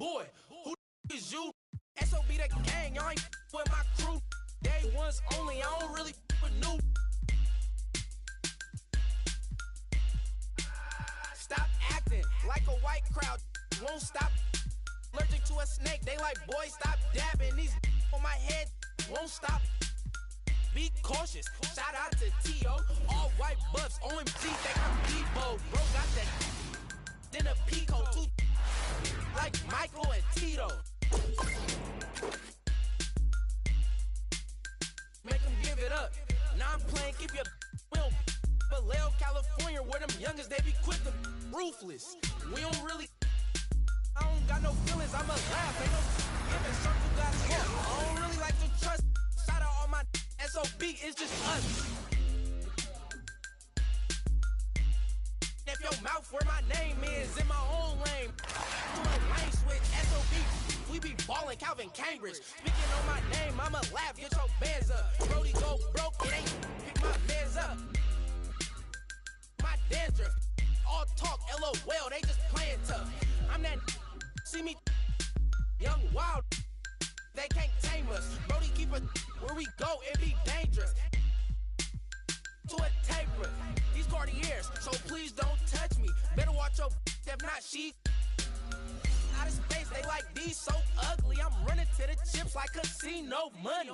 Boy, who is you? SOB the gang, y'all ain't with my crew. Day ones only, I don't really with new. Stop acting like a white crowd, won't stop. Allergic to a snake, they like, boy, stop dabbing. These on my head won't stop. Be cautious, shout out to T.O. All white buffs, OMG, they got Debo. Bro got that then a Pico, too like Michael and Tito. Make them give it up. Now I'm playing, keep your will. Vallejo, California, where them youngest, they be quick to ruthless. We don't really, I don't got no feelings, I'ma laugh. Ain't no giving circle got smoke. I don't really like to trust. Shout out all my SOB, it's just us. If your mouth where my name is, in my own lane. Do a lane switch, SOB, we be ballin' Calvin Cambridge. Speaking on my name, I'ma laugh, get your bands up. Brody go broke, it ain't pick my bands up. My dandruff, all talk, LOL, they just playin' tough. I'm that, see me, young wild, they can't tame us. Brody keep it, where we go, it be dangerous. To a taper, these Cartiers, so please don't touch me. Better watch your, if not she. Out of space, they like these so ugly. I'm running to the chips like casino money.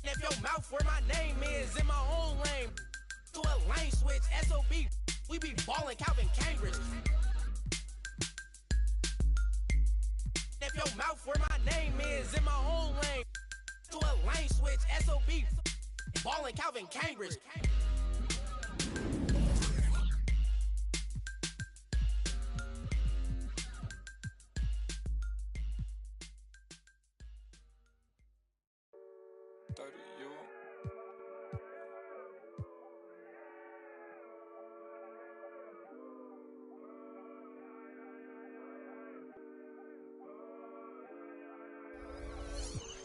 If your mouth where my name is, in my own lane. To a lane switch, SOB, we be ballin' Calvin Cambridge. If your mouth where my name is, in my own lane. To a lane switch, SOB, ballin' Calvin Cambridge.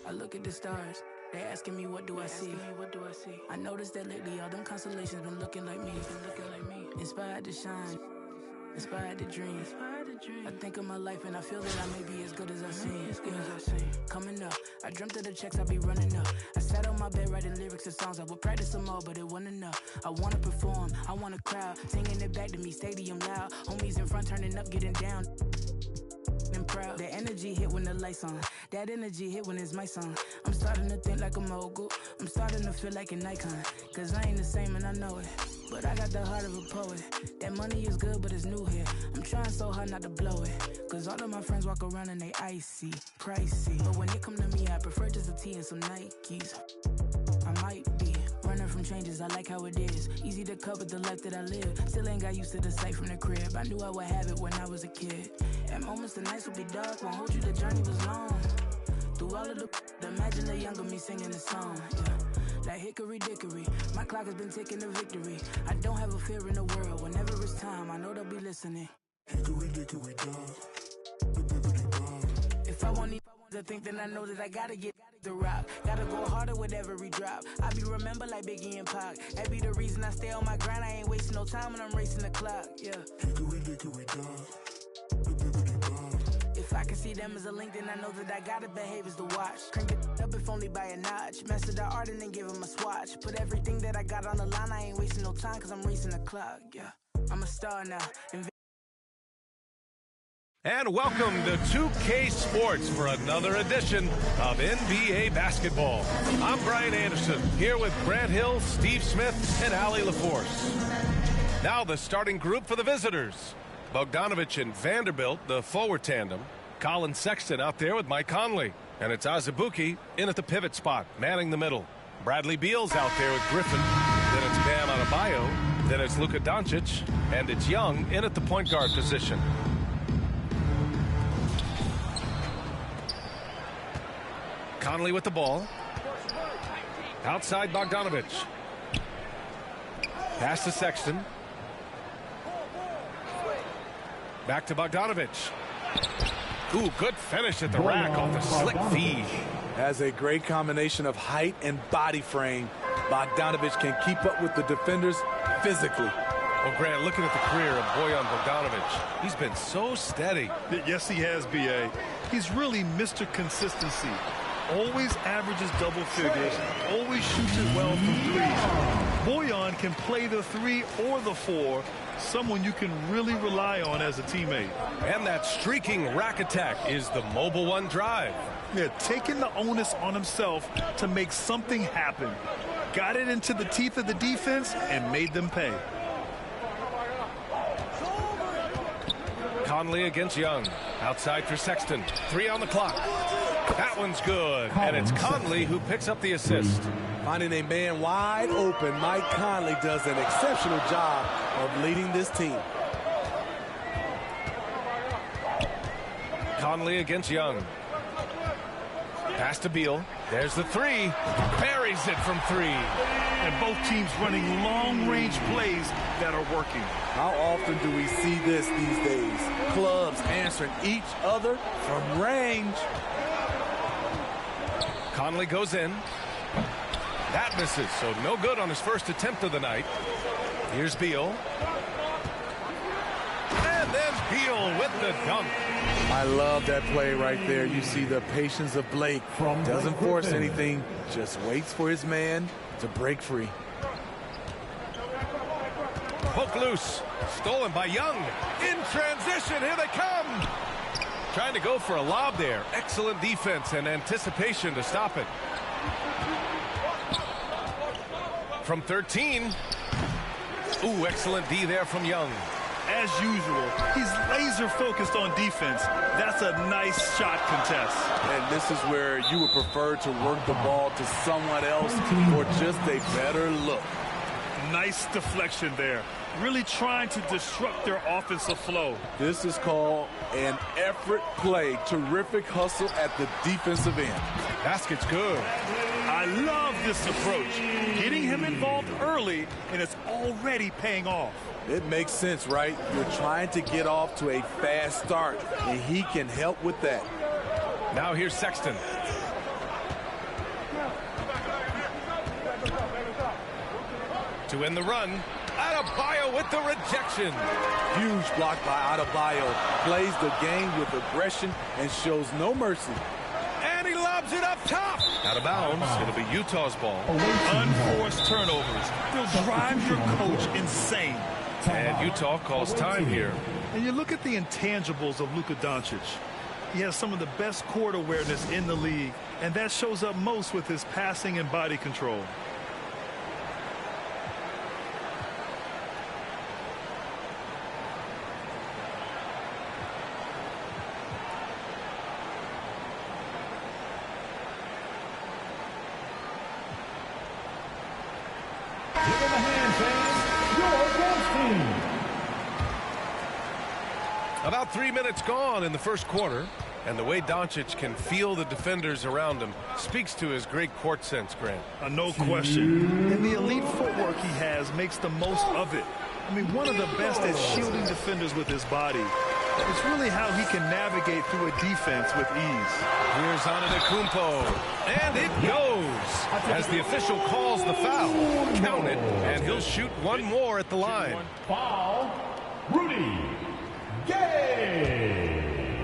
I look at the stars, they asking me what do I see. I noticed that lately all them constellations been looking like me. Inspired to shine, inspired to dream. I think of my life and I feel that I may be as good as I seem. Coming up, I dreamt of the checks I be running up. I sat on my bed writing lyrics and songs. I would practice them all, but it wasn't enough. I wanna perform, I want a crowd singing it back to me, stadium loud. Homies in front turning up, getting down. Proud. The energy hit when the lights on. That energy hit when it's my song. I'm starting to think like a mogul. I'm starting to feel like an icon. Cause I ain't the same and I know it. But I got the heart of a poet. That money is good but it's new here. I'm trying so hard not to blow it. Cause all of my friends walk around and they icy, pricey. But when it come to me, I prefer just a tee and some Nikes. I might be running from changes, I like how it is. Easy to cover the life that I live. Still ain't got used to the sight from the crib. I knew I would have it when I was a kid. At moments the nights would be dark, won't hold you, the journey was long. Through all of the imagine the younger me singing the song. Yeah. Like hickory dickory, my clock has been ticking to victory. I don't have a fear in the world, whenever it's time, I know they'll be listening. Hickory dickory dog. If I want to think, then I know that I gotta get the rock. Gotta go harder with every drop. I be remembered like Biggie and Pac. That be the reason I stay on my grind. I ain't wasting no time when I'm racing the clock. Yeah. Hickory dickory dog. If I can see them as a link, then I know that I gotta behave as the watch. Crank it up if only by a notch. Master the art and then give him a swatch. Put everything that I got on the line. I ain't wasting no time cause I'm racing the clock. Yeah. I'm a star now. And welcome to 2K Sports for another edition of NBA basketball. I'm Brian Anderson, here with Grant Hill, Steve Smith, and Allie LaForce. Now the starting group for the visitors. Bogdanovich and Vanderbilt, the forward tandem. Colin Sexton out there with Mike Conley. And it's Azubuike in at the pivot spot, manning the middle. Bradley Beal's out there with Griffin. Then it's Bam Adebayo. Then it's Luka Doncic. And it's Young in at the point guard position. Conley with the ball. Outside Bogdanovich. Pass to Sexton. Back to Bogdanovich. Ooh, good finish at the rack off the slick feed. Has a great combination of height and body frame. Bogdanovich can keep up with the defenders physically. Well, Grant, looking at the career of Bojan Bogdanovic, he's been so steady. Yes, he has, B.A. He's really Mr. Consistency. Always averages double figures, always shoots it well from threes. Bojan can play the 3 or the 4, someone you can really rely on as a teammate. And that streaking rack attack is the Mobile One drive. Yeah, taking the onus on himself to make something happen. Got it into the teeth of the defense and made them pay. Conley against Young. Outside for Sexton. 3 on the clock. That one's good. And it's Conley who picks up the assist. Finding a man wide open, Mike Conley does an exceptional job of leading this team. Conley against Young. Pass to Beal. There's the 3. Buries it from 3. And both teams running long-range plays that are working. How often do we see this these days? Clubs answering each other from range. Conley goes in. That misses, so no good on his first attempt of the night. Here's Beal. And then Beal with the dunk. I love that play right there. You see the patience of Blake. Doesn't force anything, just waits for his man to break free. Poke loose. Stolen by Young. In transition, here they come. Trying to go for a lob there. Excellent defense and anticipation to stop it. From 13. Ooh, excellent D there from Young. As usual, he's laser focused on defense. That's a nice shot contest. And this is where you would prefer to work the ball to someone else for just a better look. Nice deflection there. Really trying to disrupt their offensive flow. This is called an effort play. Terrific hustle at the defensive end. Basket's good. I love this approach. Getting him involved early, and it's already paying off. It makes sense, right? You're trying to get off to a fast start, and he can help with that. Now here's Sexton. To end the run, Adebayo with the rejection. Huge block by Adebayo. Plays the game with aggression and shows no mercy. And he lobs it up top. Out of bounds. It'll be Utah's ball. Unforced turnovers. They'll drive your coach insane. And Utah calls time here. And you look at the intangibles of Luka Doncic. He has some of the best court awareness in the league, and that shows up most with his passing and body control. About 3 minutes gone in the first quarter, and the way Doncic can feel the defenders around him speaks to his great court sense, Grant. No question. And the elite footwork he has makes the most of it. I mean, one of the best at shielding defenders with his body. It's really how he can navigate through a defense with ease. Here's Antetokounmpo, and it goes as the official calls the foul. Count it, and he'll shoot one more at the line. Foul, Rudy Gay.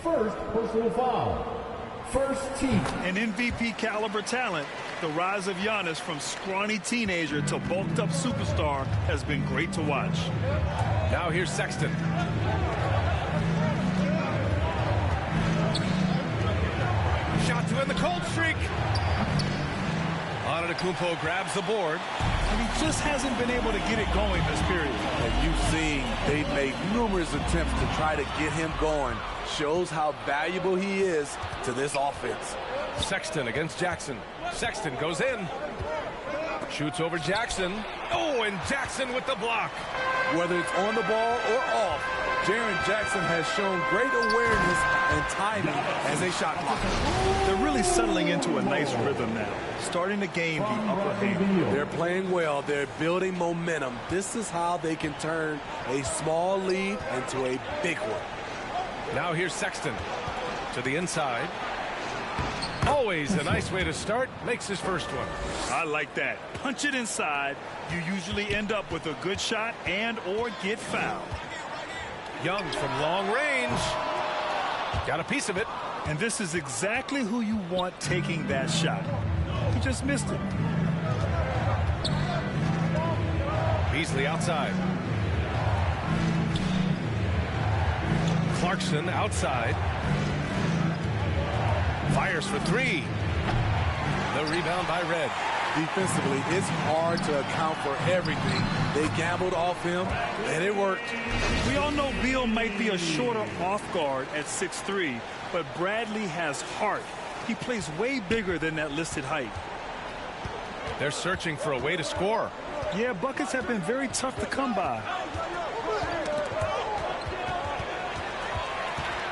First personal foul. First team. An MVP caliber talent. The rise of Giannis from scrawny teenager to bulked up superstar has been great to watch. Now here's Sexton. Shot to end the cold streak. Antetokounmpo grabs the board. And he just hasn't been able to get it going this period. And you've seen they've made numerous attempts to try to get him going. Shows how valuable he is to this offense. Sexton against Jackson. Sexton goes in. Shoots over Jackson. Oh, and Jackson with the block. Whether it's on the ball or off, Jaren Jackson has shown great awareness and timing as a shot blocker. They're really settling into a nice rhythm now, starting to gain the upper hand. They're playing well. They're building momentum. This is how they can turn a small lead into a big one. Now here's Sexton to the inside. Always a nice way to start. Makes his first one. I like that. Punch it inside. You usually end up with a good shot and or get fouled. Young from long range. Got a piece of it. And this is exactly who you want taking that shot. He just missed it. Beasley outside. Clarkson outside. Fires for three. The rebound by Red. Defensively, it's hard to account for everything. They gambled off him, and it worked. We all know Beal might be a shorter off guard at 6'3", but Bradley has heart. He plays way bigger than that listed height. They're searching for a way to score. Yeah, buckets have been very tough to come by.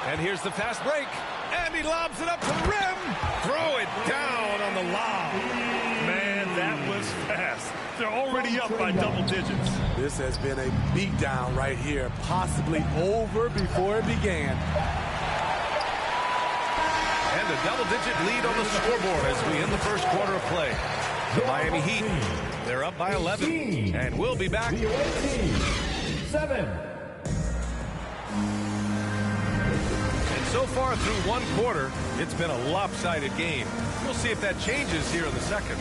And here's the fast break. And he lobs it up to the rim. Throw it down on the lob. Man, that was fast. They're already up by double digits. This has been a beatdown right here, possibly over before it began. And a double-digit lead on the scoreboard as we end the first quarter of play. The Miami Heat, they're up by 11, and we'll be back. 7. And so far through one quarter, it's been a lopsided game. We'll see if that changes here in the second.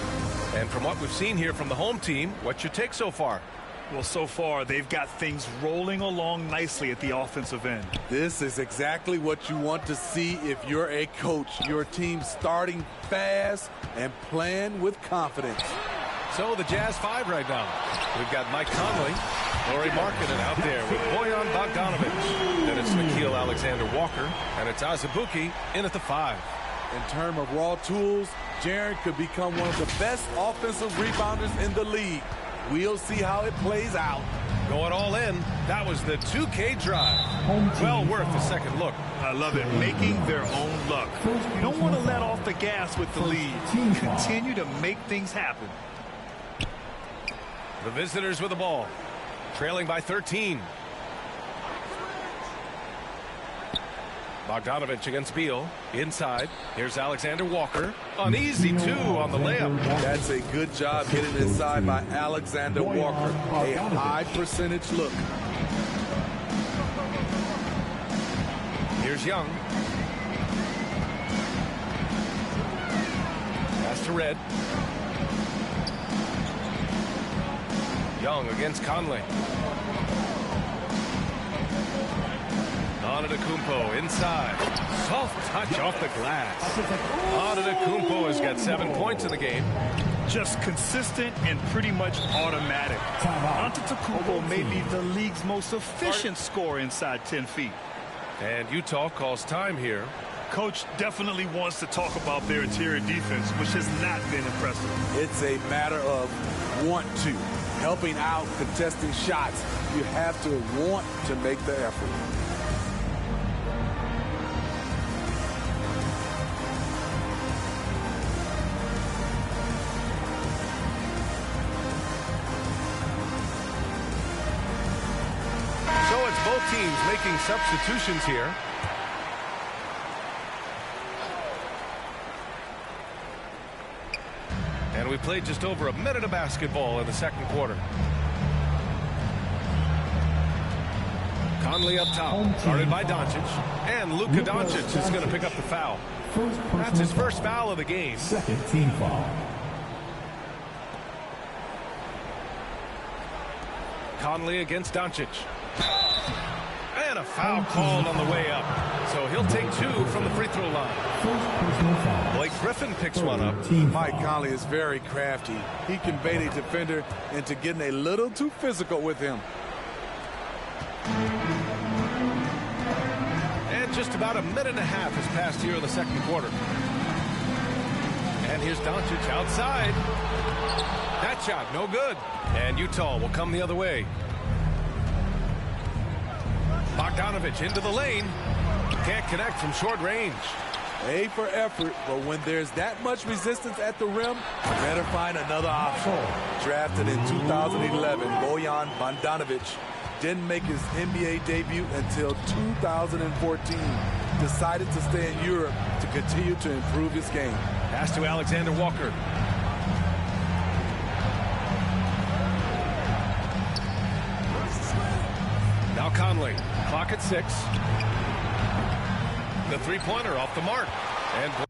And from what we've seen here from the home team, what's your take so far? Well, so far, they've got things rolling along nicely at the offensive end. This is exactly what you want to see if you're a coach. Your team starting fast and playing with confidence. So the Jazz 5 right now. We've got Mike Conley, Lauri Markkanen out there with Bojan Bogdanovic. Then it's Nickeil Alexander-Walker, and it's Azubuike in at the 5. In terms of raw tools, Jaren could become one of the best offensive rebounders in the league. We'll see how it plays out. Going all in, that was the 2K drive. Well worth a second look. I love it, making their own luck. You don't want to let off the gas with the lead. Continue to make things happen. The visitors with the ball, trailing by 13. Bogdanovic against Beal. Inside. Here's Alexander Walker. An easy 2 on the layup. That's a good job getting inside by Alexander Walker. A high percentage look. Here's Young. Pass to Red. Young against Conley. Antetokounmpo inside. Soft touch off the glass. Antetokounmpo has got 7 points in the game. Just consistent and pretty much automatic. Antetokounmpo may be the league's most efficient scorer inside 10 feet. And Utah calls time here. Coach definitely wants to talk about their interior defense, which has not been impressive. It's a matter of want to. Helping out, contesting shots. You have to want to make the effort. So it's both teams making substitutions here. And we played just over a minute of basketball in the second quarter. Conley up top, guarded by Doncic. And Luka Doncic is going to pick up the foul. That's his first foul of the game. Second team foul. Conley against Doncic. And a foul called on the way up. So he'll take 2 from the free throw line. Blake Griffin picks one up. Mike Conley is very crafty. He can bait a defender into getting a little too physical with him. And just about a minute and a half has passed here in the second quarter. And here's Doncic outside. That shot, no good. And Utah will come the other way. Bogdanovic into the lane. Can't connect from short range. A for effort, but when there's that much resistance at the rim, better find another option. Drafted in 2011, Bojan Bogdanovic didn't make his NBA debut until 2014. decided to stay in Europe to continue to improve his game. Pass to Alexander Walker. Now Conley. Clock at 6. The three-pointer off the mark. And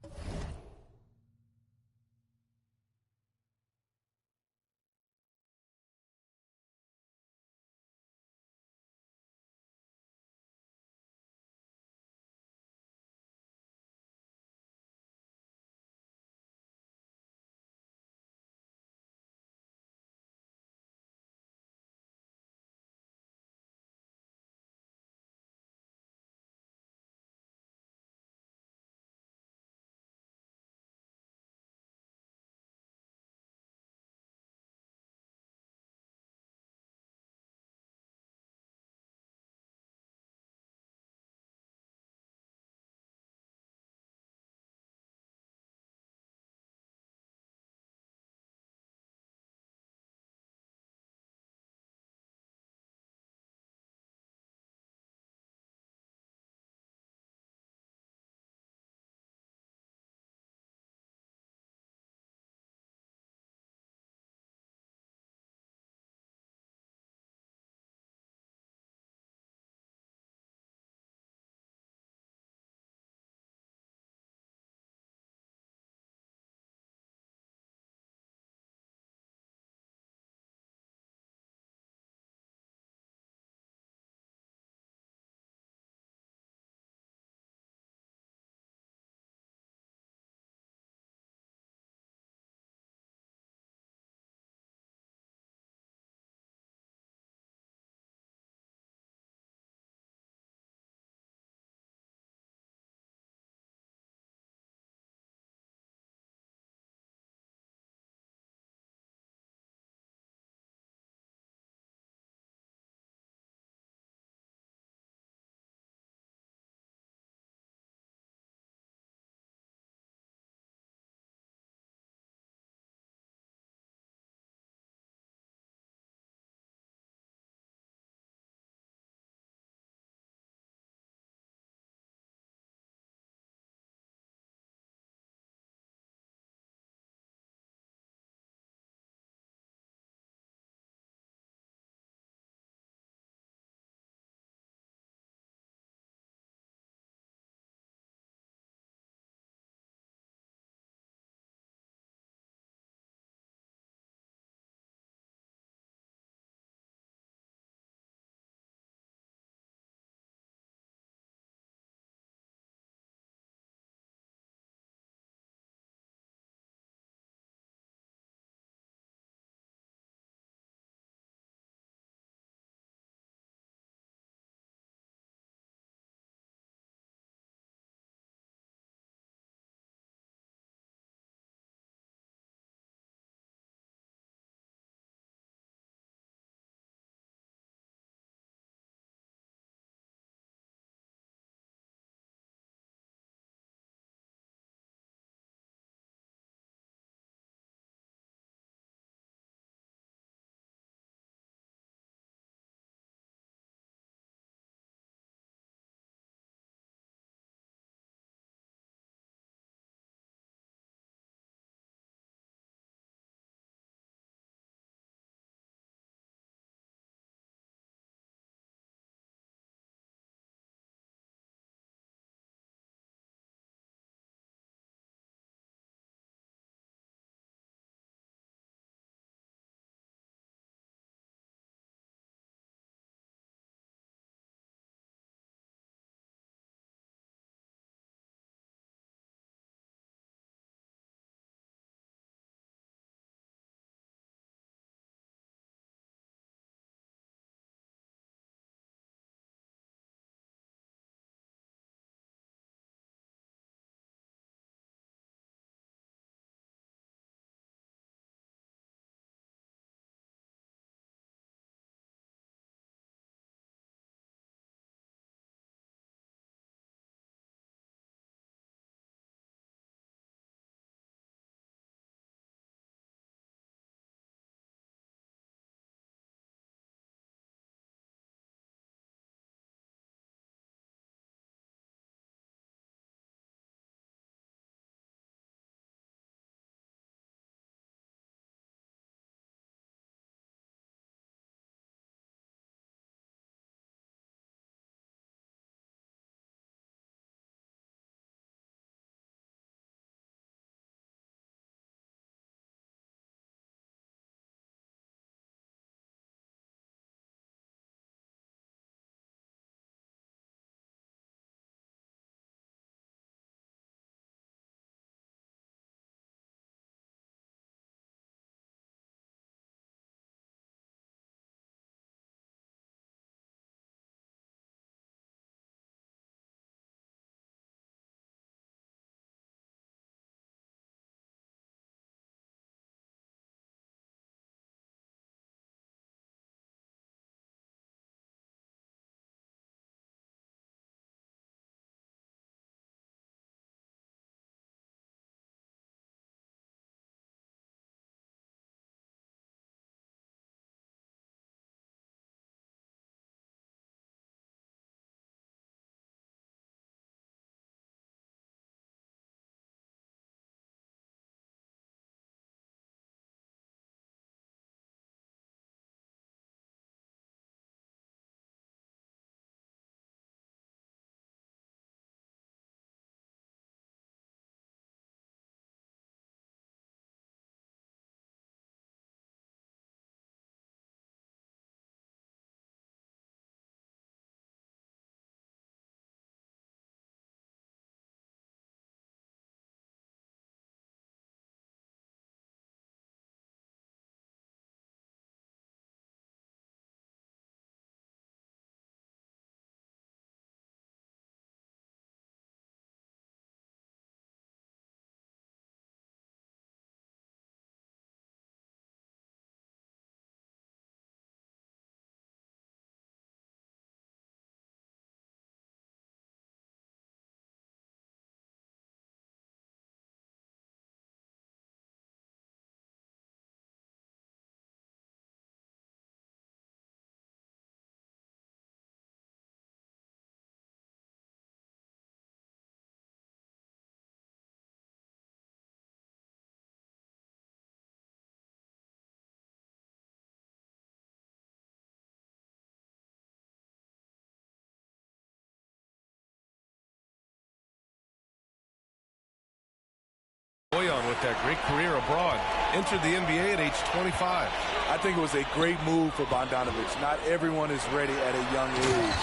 with that great career abroad. Entered the NBA at age 25. I think it was a great move for Bogdanovich. Not everyone is ready at a young age.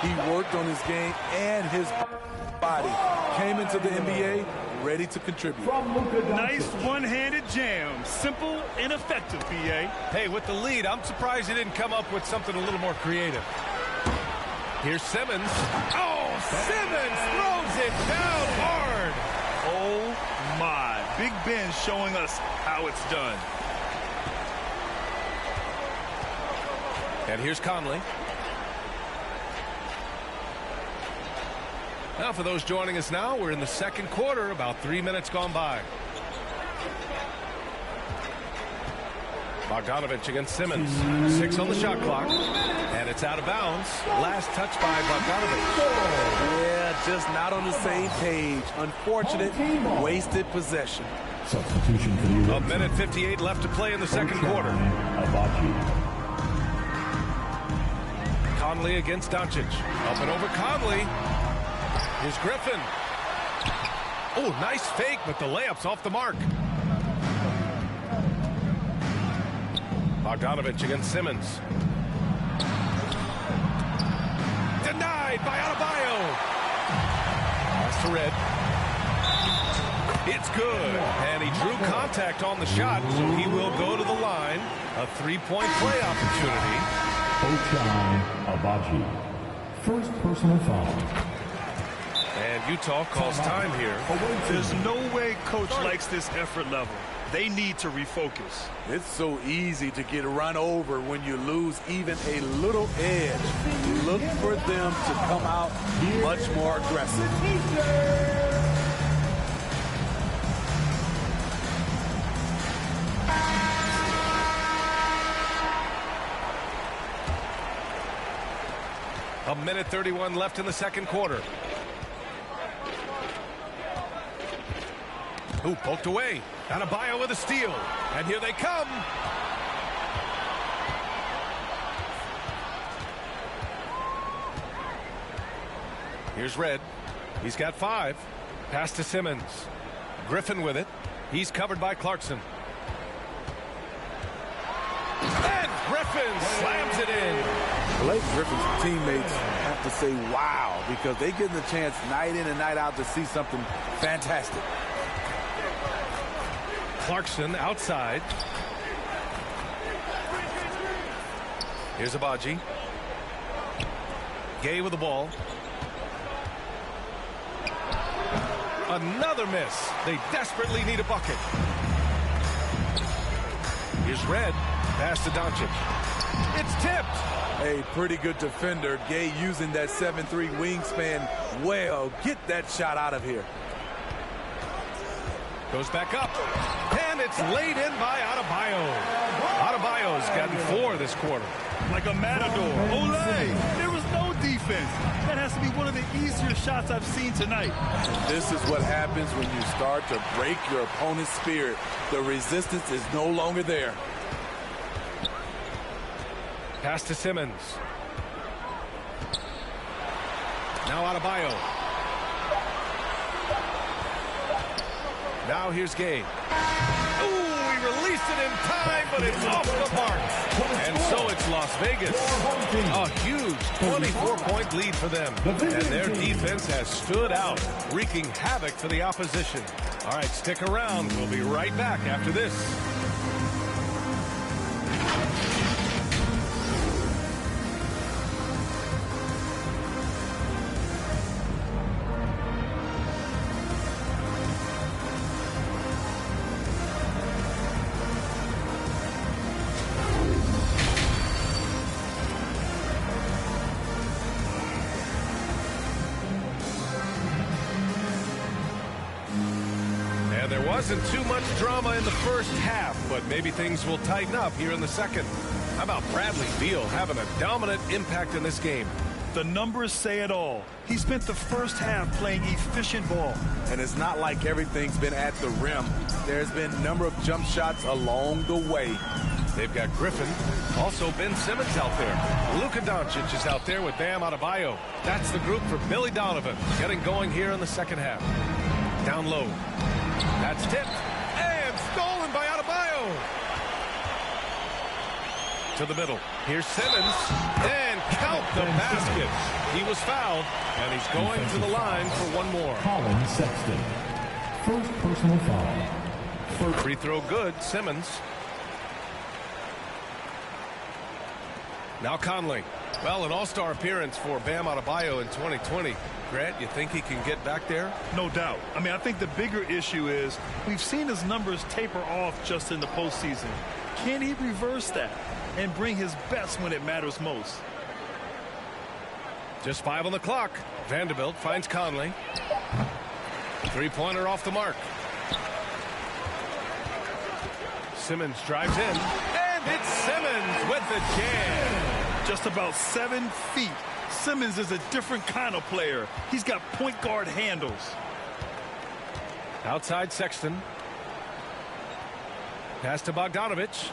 He worked on his game and his body. Came into the NBA ready to contribute. Nice one-handed jam. Simple and effective, B.A. Hey, with the lead, I'm surprised he didn't come up with something a little more creative. Here's Simmons. Oh, Simmons throws it down hard. Oh, my. Big Ben showing us how it's done. And here's Conley. Now, for those joining us now, we're in the second quarter, about 3 minutes gone by. Bogdanovich against Simmons. 6 on the shot clock. And it's out of bounds. Last touch by Bogdanovich. Yeah, just not on the same page. Unfortunate, wasted possession. Substitution for the A minute 58 left to play in the second quarter. Conley against Doncic. Up and over Conley. Here's Griffin. Oh, nice fake, but the layup's off the mark. Bogdanovich against Simmons. Denied by Adebayo. Pass to Red. It's good. And he drew contact on the shot, so he will go to the line. A three-point play opportunity. Ochai Agbaji. First personal foul. And Utah calls time here. There's no way coach likes this effort level. They need to refocus. It's so easy to get run over when you lose even a little edge. Look for them to come out much more aggressive. A minute 31 left in the second quarter. Ooh, poked away. Adebayo with a steal. And here they come. Here's Red. He's got 5. Pass to Simmons. Griffin with it. He's covered by Clarkson. And Griffin slams it in. Blake Griffin's teammates have to say wow, because they get the chance night in and night out to see something fantastic. Clarkson outside. Here's Agbaji. Gay with the ball. Another miss. They desperately need a bucket. Here's Red. Pass to Doncic. It's tipped. A pretty good defender. Gay using that 7'3" wingspan well. Get that shot out of here. Goes back up. And it's laid in by Adebayo. Adebayo's gotten 4 this quarter. Like a matador. Olay! There was no defense. That has to be one of the easier shots I've seen tonight. This is what happens when you start to break your opponent's spirit. The resistance is no longer there. Pass to Simmons. Now Adebayo. Now here's Gay. Ooh, he released it in time, but it's off the mark. And so it's Las Vegas. A huge 24-point lead for them. And their defense has stood out, wreaking havoc for the opposition. All right, stick around. We'll be right back after this. There wasn't too much drama in the first half, but maybe things will tighten up here in the second. How about Bradley Beal having a dominant impact in this game? The numbers say it all. He spent the first half playing efficient ball. And it's not like everything's been at the rim. There's been a number of jump shots along the way. They've got Griffin. Also Ben Simmons out there. Luka Doncic is out there with Bam Adebayo. That's the group for Billy Donovan getting going here in the second half. Down low. That's tipped. To the middle. Here's Simmons. And count the basket. He was fouled, and he's going to the line for one more. Colin Sexton. First personal foul. Free throw good. Simmons. Now Conley. Well, an all-star appearance for Bam Adebayo in 2020. Grant, you think he can get back there? No doubt. I mean, I think the bigger issue is we've seen his numbers taper off just in the postseason. Can he reverse that and bring his best when it matters most? Just 5 on the clock. Vanderbilt finds Conley. Three-pointer off the mark. Simmons drives in. And it's Simmons with the jam. Just about 7 feet. Simmons is a different kind of player. He's got point guard handles. Outside Sexton. Pass to Bogdanovich.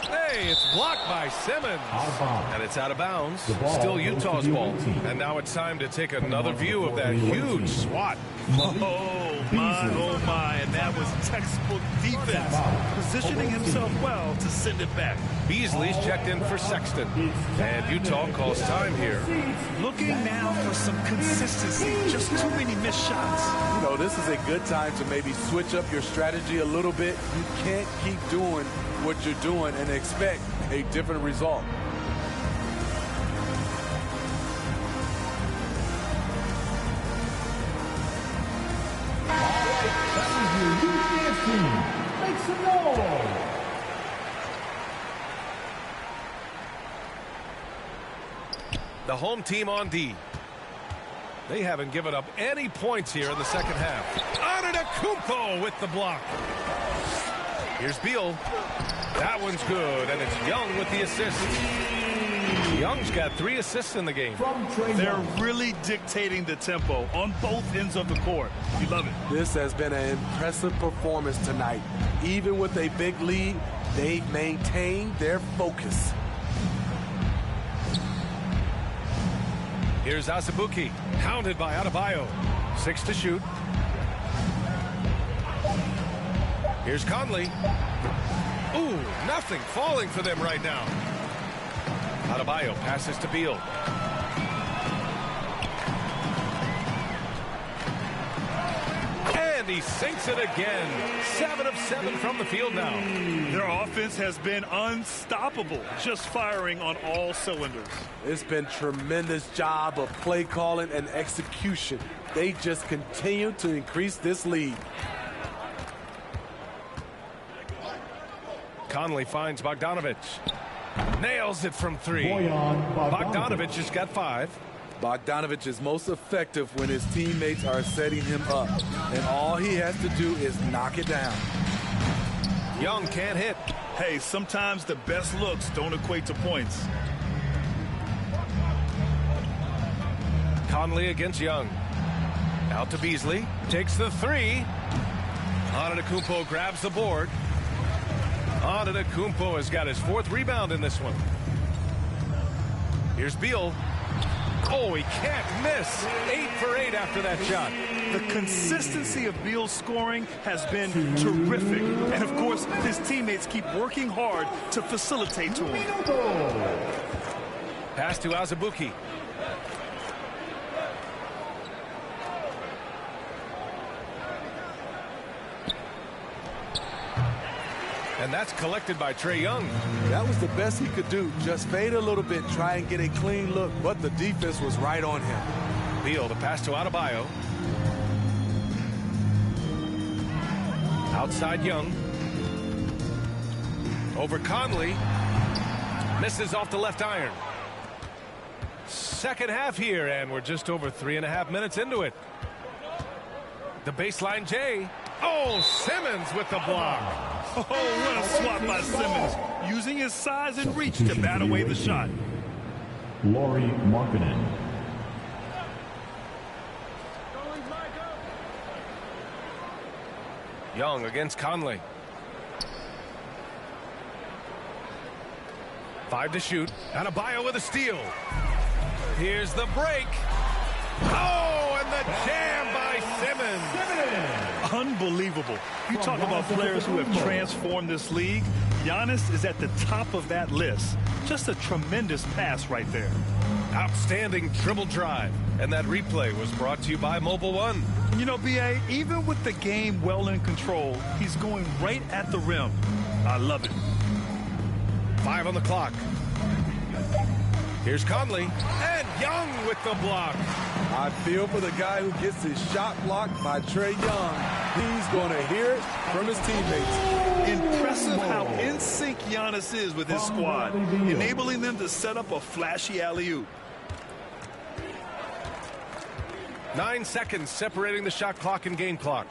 Hey, it's blocked by Simmons. And it's out of bounds. Still Utah's ball. And now it's time to take another view of that huge swat. Oh, my. And that was textbook defense. Positioning himself well to send it back. Beasley's checked in for Sexton. And Utah calls time here. Looking now for some consistency. Just too many missed shots. You know, this is a good time to maybe switch up your strategy a little bit. You can't keep doing what you're doing and expect a different result. Make some noise. The home team on D. They haven't given up any points here in the second half. Antetokounmpo with the block. Here's Beal. That one's good, and it's Young with the assist. Young's got 3 assists in the game. They're really dictating the tempo on both ends of the court. You love it. This has been an impressive performance tonight. Even with a big lead, they've maintained their focus. Here's Azubuike, hounded by Adebayo. 6 to shoot. Here's Conley. Ooh, nothing falling for them right now. Adebayo passes to Beal. And he sinks it again. 7 of 7 from the field now. Their offense has been unstoppable, just firing on all cylinders. It's been tremendous job of play calling and execution. They just continue to increase this lead. Conley finds Bogdanovich. Nails it from 3. Bogdanovich has got 5. Bogdanovich is most effective when his teammates are setting him up. And all he has to do is knock it down. Young can't hit. Hey, sometimes the best looks don't equate to points. Conley against Young. Out to Beasley. Takes the 3. Antetokounmpo grabs the board. Antetokounmpo has got his 4th rebound in this one. Here's Beal. Oh, he can't miss. 8 for 8 after that shot. The consistency of Beal's scoring has been terrific. And, of course, his teammates keep working hard to facilitate to him. Pass to Azubuike. And that's collected by Trae Young. That was the best he could do. Just fade a little bit, try and get a clean look, but the defense was right on him. Beal, the pass to Adebayo. Outside Young. Over Conley. Misses off the left iron. Second half here, and we're just over 3.5 minutes into it. The baseline J. Oh, Simmons with the block. Oh, what a swat by Simmons, using his size and reach to bat away the shot. Lauri Markkanen. Young against Conley. 5 to shoot. Adebayo with a steal. Here's the break. Oh, and the jam by Simmons. unbelievable. You talk about players who have transformed this league. Giannis is at the top of that list. Just a tremendous pass right there. Outstanding dribble drive. And that replay was brought to you by Mobile One. You know, B.A., even with the game well in control, he's going right at the rim. I love it. 5 on the clock. Here's Conley. And Young with the block. I feel for the guy who gets his shot blocked by Trae Young. He's going to hear it from his teammates. Impressive how in sync Giannis is with his squad, enabling them to set up a flashy alley-oop. 9 seconds separating the shot clock and game clock.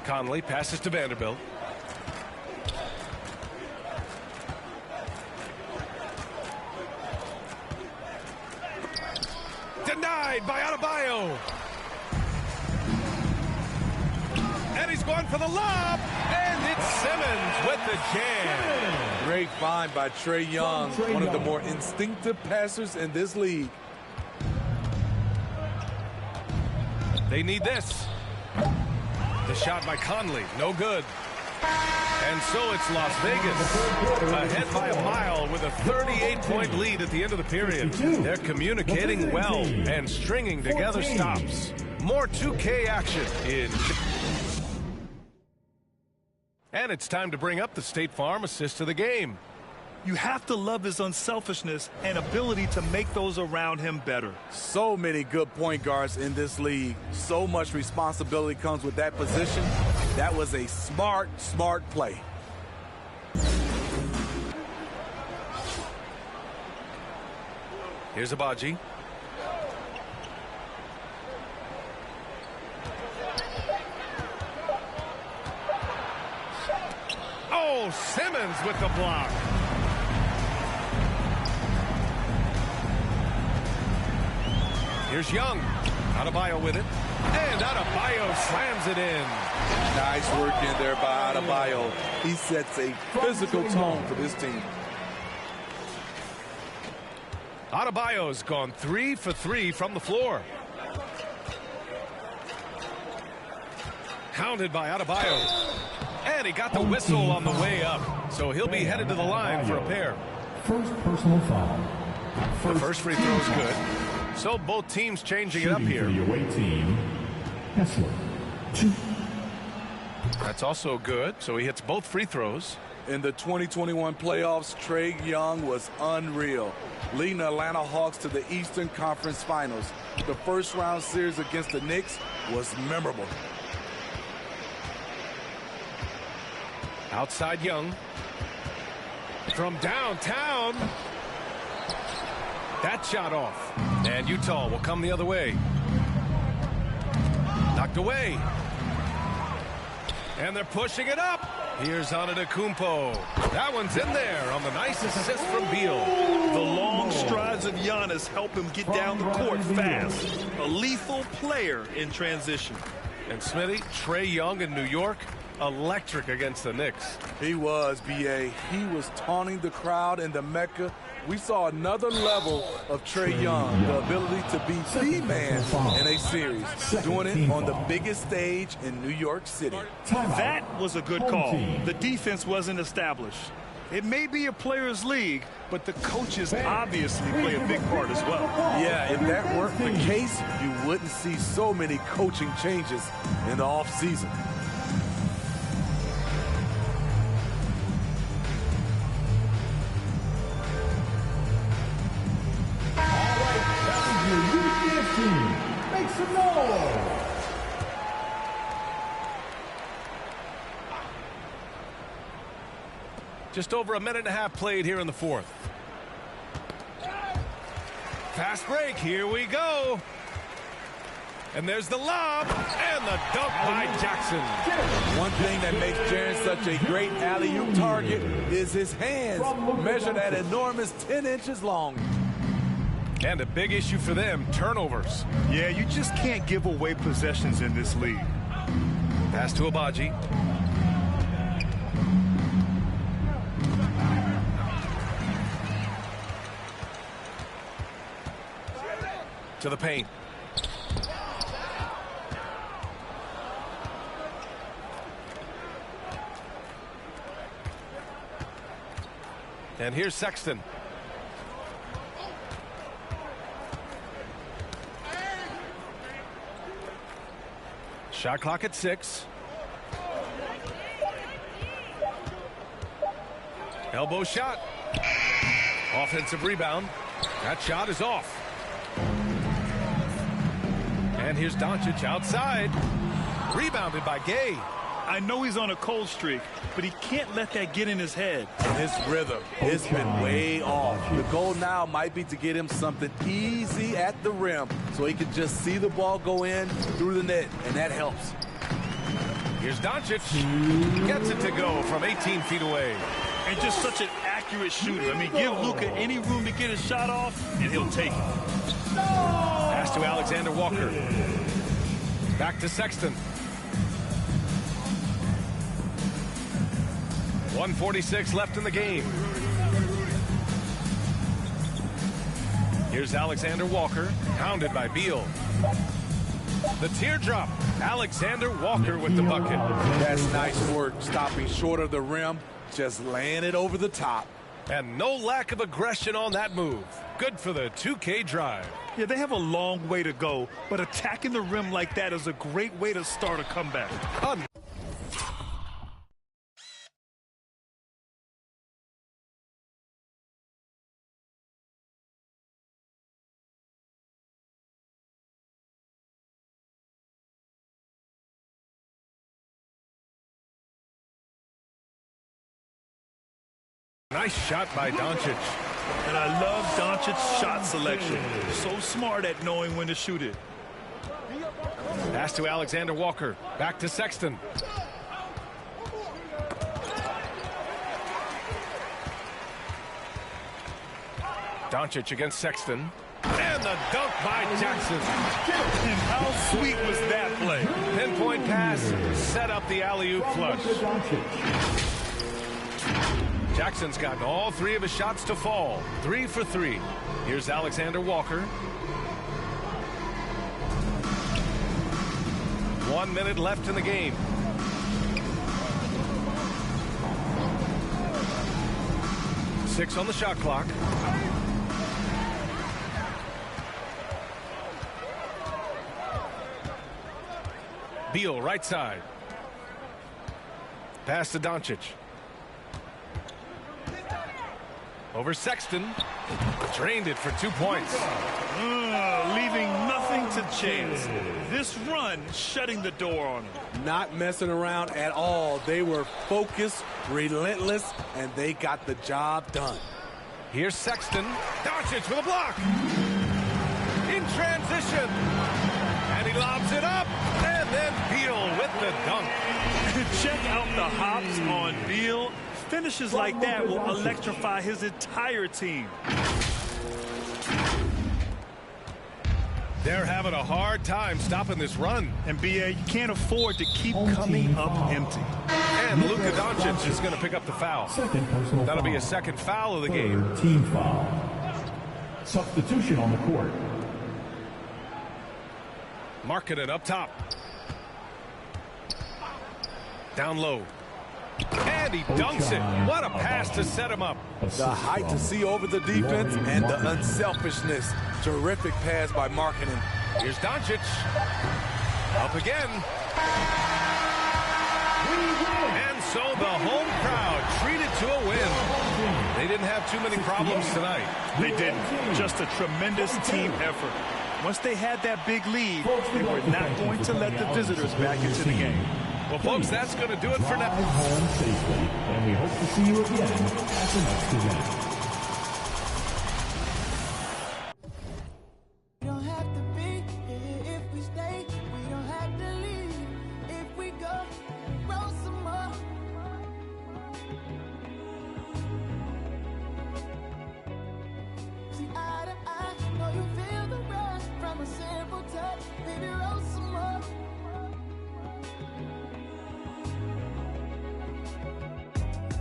Conley passes to Vanderbilt. Denied by Adebayo. And he's going for the lob. And it's Simmons with the jam. Great find by Trae Young, one of the more instinctive passers in this league. They need this. The shot by Conley, no good. And so it's Las Vegas ahead by a mile with a 38-point lead at the end of the period. They're communicating well and stringing together stops. More 2K action in. And it's time to bring up the State Farm assist of the game. You have to love his unselfishness and ability to make those around him better. So many good point guards in this league. So much responsibility comes with that position. That was a smart play. Here's Abaji. Oh, Simmons with the block. Here's Young. Adebayo with it. And Adebayo slams it in. Nice work in there by Adebayo. He sets a physical tone for this team. Adebayo's gone 3 for 3 from the floor. Hounded by Adebayo. And he got the whistle on the way up. So he'll be headed to the line for a pair. First personal foul. The first free throw is good. So both teams changing it up here. For the away team, Kessler, 2. That's also good. So he hits both free throws. In the 2021 playoffs, Trae Young was unreal, leading the Atlanta Hawks to the Eastern Conference Finals. The first round series against the Knicks was memorable. Outside Young. From downtown. That shot off. And Utah will come the other way. Knocked away. And they're pushing it up. Here's Antetokounmpo. That one's in there on the nice assist from Beal. The long strides of Giannis help him get down the court fast. A lethal player in transition. And Smitty, Trae Young in New York, electric against the Knicks. He was, B.A. He was taunting the crowd in the Mecca. We saw another level of Trae Young, the ability to be the man in a series, doing it on the biggest stage in New York City. That was a good call. The defense wasn't established. It may be a player's league, but the coaches obviously play a big part as well. Yeah, if that weren't the case, you wouldn't see so many coaching changes in the offseason. Make some noise! Just over a minute and a half played here in the fourth. Fast break, here we go. And there's the lob and the dunk by Jackson. One thing that makes Jaren such a great alley-oop target is his hands, measured at enormous 10 inches long. And a big issue for them, turnovers. Yeah, you just can't give away possessions in this league. Pass to Abaji. To the paint. And here's Sexton. Shot clock at 6. Elbow shot. Offensive rebound. That shot is off. And here's Doncic outside. Rebounded by Gay. I know he's on a cold streak, but he can't let that get in his head. His rhythm has been way off. The goal now might be to get him something easy at the rim so he can just see the ball go in through the net, and that helps. Here's Doncic. Gets it to go from 18 feet away. And just such an accurate shooter. I mean, give Luka any room to get his shot off, and he'll take it. Pass to Alexander Walker. Back to Sexton. 1:46 left in the game. Here's Alexander Walker, hounded by Beal. The teardrop. Alexander Walker with the bucket. That's nice work, stopping short of the rim, just laying it over the top. And no lack of aggression on that move. Good for the 2K drive. Yeah, they have a long way to go, but attacking the rim like that is a great way to start a comeback. Nice shot by Doncic. And I love Doncic's shot selection. So smart at knowing when to shoot it. Pass to Alexander Walker. Back to Sexton. Doncic against Sexton. And the dunk by Jackson. And how sweet was that play? Pinpoint pass. Set up the alley-oop flush. Jackson's gotten all 3 of his shots to fall. 3 for 3. Here's Alexander Walker. 1 minute left in the game. Six on the shot clock. Beal right side. Pass to Doncic. Over Sexton. Drained it for 2 points. Leaving nothing to chance. This run shutting the door on him. Not messing around at all. They were focused, relentless, and they got the job done. Here's Sexton. Doncic with a block. In transition. And he lobs it up. And then Beal with the dunk. Check out the hops on Beal. Finishes like that will electrify his entire team. They're having a hard time stopping this run. And BA, you can't afford to keep coming up empty. And Luka Doncic is going to pick up the foul. That'll be a second foul of the game. Team foul. Substitution on the court. Markkanen up top. Down low. And he dunks it. What a pass to set him up. The height to see over the defense and the unselfishness. Terrific pass by Markkanen. Here's Doncic. Up again. And so the home crowd treated to a win. They didn't have too many problems tonight. They didn't. Just a tremendous team effort. Once they had that big lead, they were not going to let the visitors back into the game. Well, folks, that's going to do it for now. Drive home safely, and we hope to see you again at the next event. We don't have to be here if we stay. We don't have to leave if we go. Roll some more. See eye to eye, know you feel the rush from a simple touch. Baby, roll some more.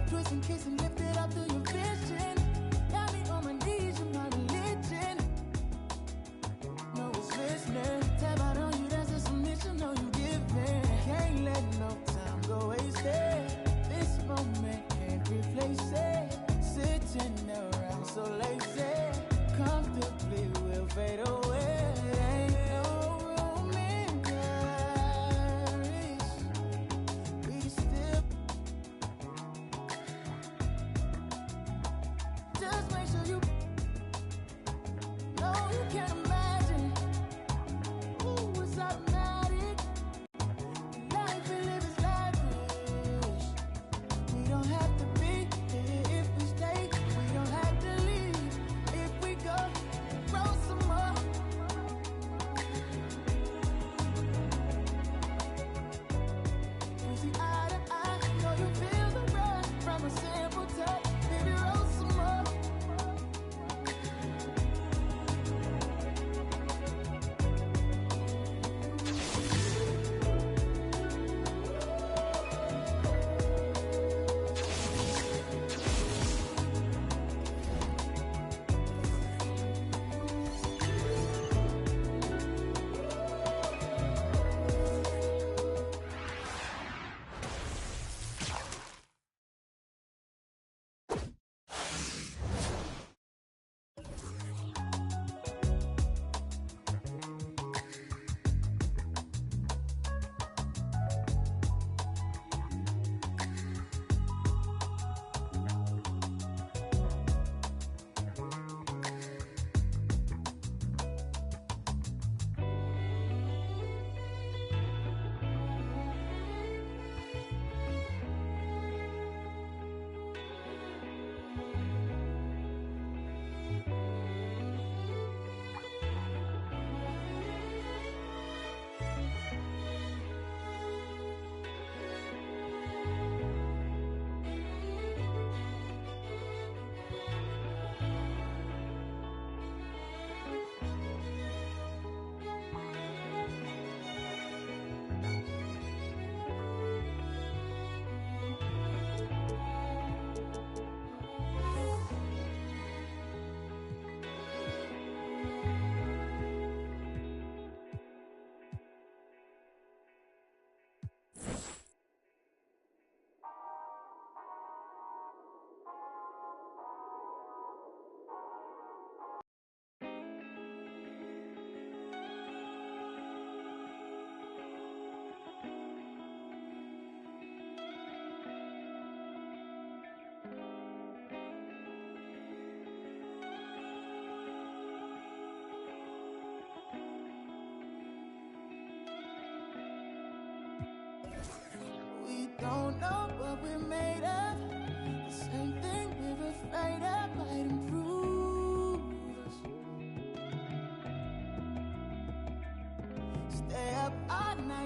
Twist and kiss and lift it up to your vision. Got me on my knees, you're my religion. No one's listening. Tap out on you, that's a submission. No, you giving. Can't let no time go wasted. This moment can't replace it. Sitting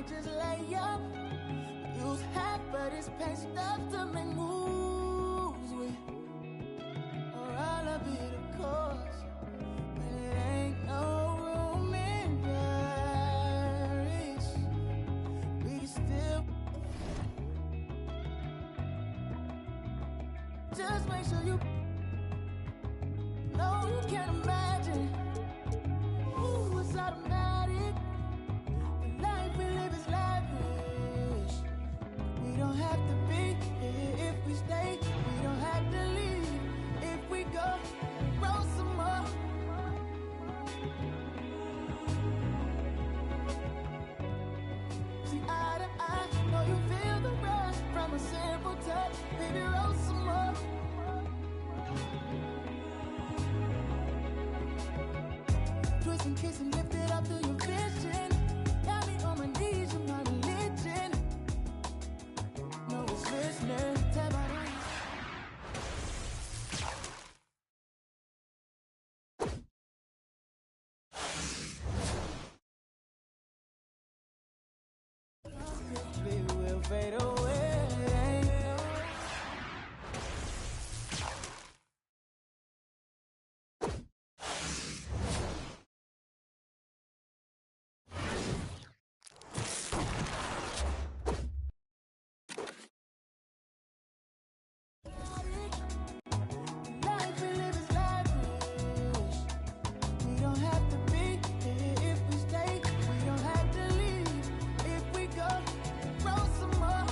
might just lay up. Use half of this paint stuff to make moves with. Or I'll be the cause. But it ain't no room in Paris. We still. Just make sure you. No, you can't imagine. Ooh, it's automatic. The life we live is lavish. We don't have to be here if we stay. We don't have to leave if we go. Roll some more. See eye to eye. Know you feel the rush from a simple touch. Baby, roll some more. Twist and kiss and lift it up to your vision. Got me on my knees, you're my religion. No, it's listening. Tell my baby, we'll fade away. Life we live is lavish. We don't have to be here if we stay. We don't have to leave if we go. Roll some more.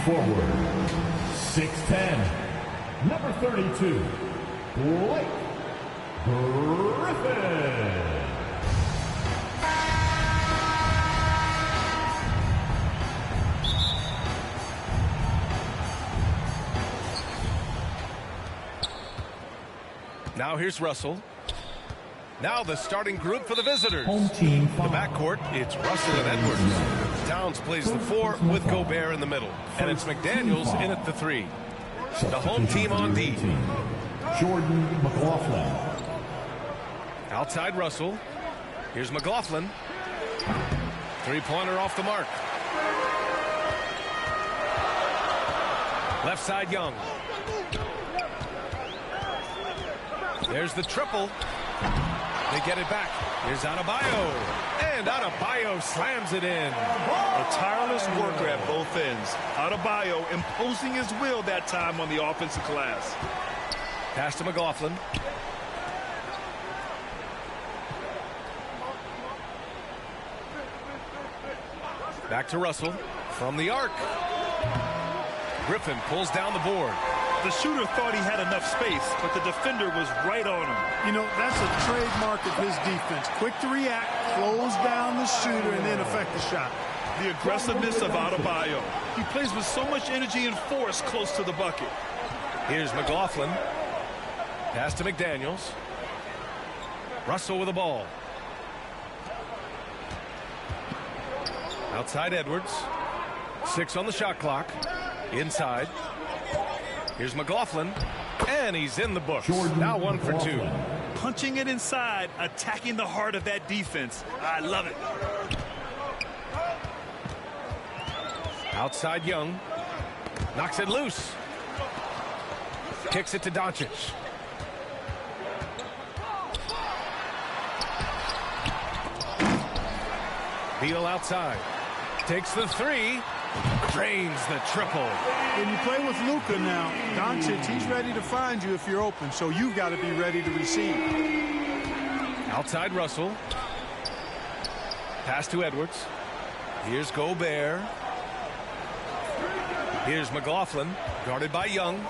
Forward, 6'10", number 32, Blake Griffin. Now here's Russell. Now the starting group for the visitors. Home team The backcourt, it's Russell and Edwards. Towns plays the 4 with Gobert in the middle. And it's McDaniels in at the 3. The home team on D. Jordan McLaughlin. Outside Russell. Here's McLaughlin. Three-pointer off the mark. Left side Young. There's the triple. They get it back. Here's Adebayo. And Adebayo slams it in. A tireless worker at both ends. Adebayo imposing his will that time on the offensive glass. Pass to McLaughlin. Back to Russell. From the arc. Griffin pulls down the board. The shooter thought he had enough space, but the defender was right on him. You know, that's a trademark of his defense. Quick to react, close down the shooter, and then affect the shot. The aggressiveness of Adebayo. He plays with so much energy and force close to the bucket. Here's McLaughlin. Pass to McDaniels. Russell with the ball. Outside Edwards. 6 on the shot clock. Inside. Here's McLaughlin. And he's in the books. Now 1 for 2. Punching it inside, attacking the heart of that defense. I love it. Outside Young. Knocks it loose. Kicks it to Doncic. Beal outside. Takes the 3. Drains the triple. When you play with Luka now, Doncic, he's ready to find you if you're open, so you've got to be ready to receive. Outside Russell. Pass to Edwards. Here's Gobert. Here's McLaughlin, guarded by Young.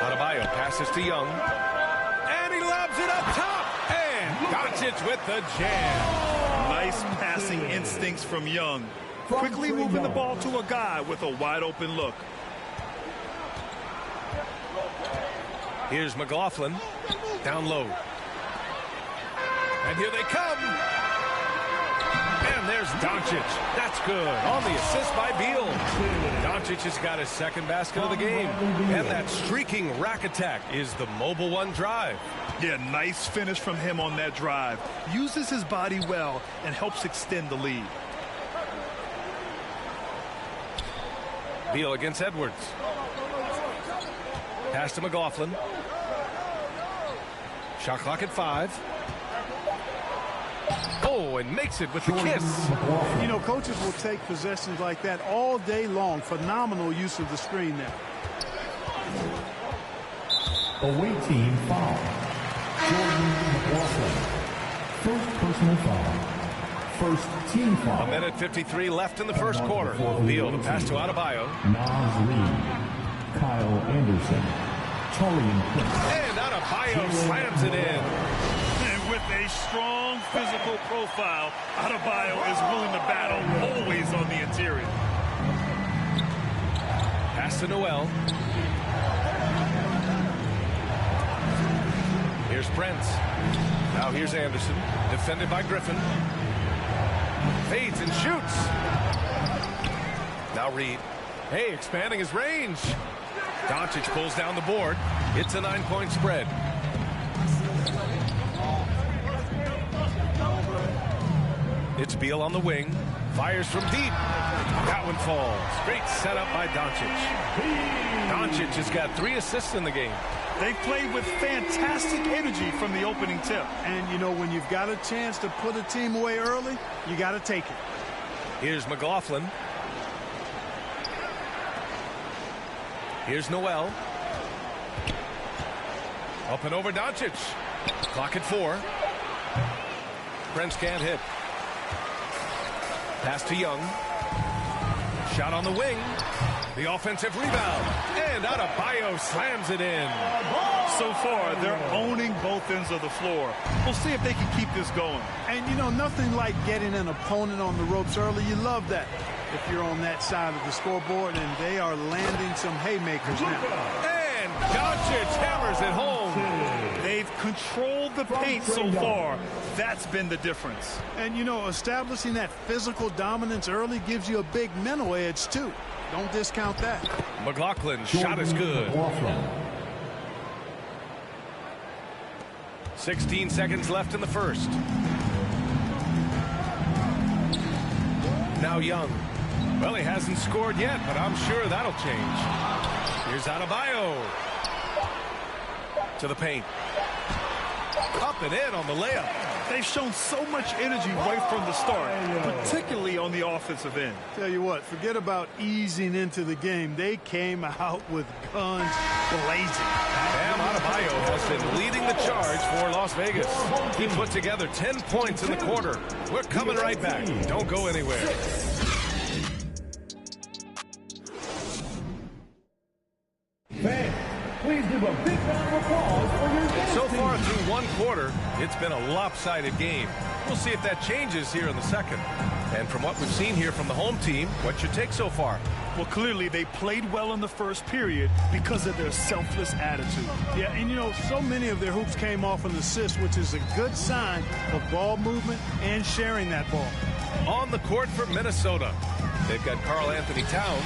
Adebayo passes to Young. And he lobs it up top. And Doncic with the jam. Nice passing instincts from Young. Quickly moving the ball to a guy with a wide open look. Here's McLaughlin. Down low. And here they come. And there's Doncic. That's good. On the assist by Beal. Doncic has got his second basket of the game. And that streaking rack attack is the mobile one drive. Yeah, nice finish from him on that drive. Uses his body well and helps extend the lead. Beal against Edwards. Pass to McLaughlin. Shot clock at 5. Oh, and makes it with the kiss. You know, coaches will take possessions like that all day long. Phenomenal use of the screen there. Away team foul. Jordan McLaughlin. First personal foul. First team foul. A minute 53 left in the first quarter. Beal, the pass to Adebayo. Nas Reed. Kyle Anderson. Taurean Prince. And Adebayo slams it in. And with a strong physical profile, Adebayo is willing to battle, always on the interior. Pass to Noel. Here's Brents. Now here's Anderson. Defended by Griffin. Fades and shoots. Now Reed. Hey, expanding his range. Doncic pulls down the board. It's a 9-point spread. It's Beal on the wing. Fires from deep. That one falls. Great setup by Doncic. Doncic has got 3 assists in the game. They've played with fantastic energy from the opening tip. And, you know, when you've got a chance to put a team away early, you got to take it. Here's McLaughlin. Here's Noel. Up and over Doncic. Clock at 4. Prince can't hit. Pass to Young. Shot on the wing. The offensive rebound. And Adebayo slams it in. So far, they're owning both ends of the floor. We'll see if they can keep this going. And, you know, nothing like getting an opponent on the ropes early. You love that if you're on that side of the scoreboard, and they are landing some haymakers now. And Doncic hammers it home. They've controlled the paint so far. That's been the difference. And, you know, establishing that physical dominance early gives you a big mental edge, too. Don't discount that. McLaughlin's shot is good. 16 seconds left in the first. Now Young. Well, he hasn't scored yet, but I'm sure that'll change. Here's Adebayo. To the paint. Up and in on the layup. They've shown so much energy right from the start, particularly on the offensive end. Tell you what, forget about easing into the game. They came out with guns blazing. Bam Adebayo has been leading the charge for Las Vegas. He put together 10 points in the quarter. We're coming right back. Don't go anywhere. Fans, please give a big round of applause for your guest So team. far through one quarter, it's been a lopsided game. We'll see if that changes here in the second. And from what we've seen here from the home team, what's your take so far? Well, clearly they played well in the first period because of their selfless attitude. Yeah, and you know, so many of their hoops came off an assist, which is a good sign of ball movement and sharing that ball. On the court for Minnesota, they've got Karl Anthony Towns,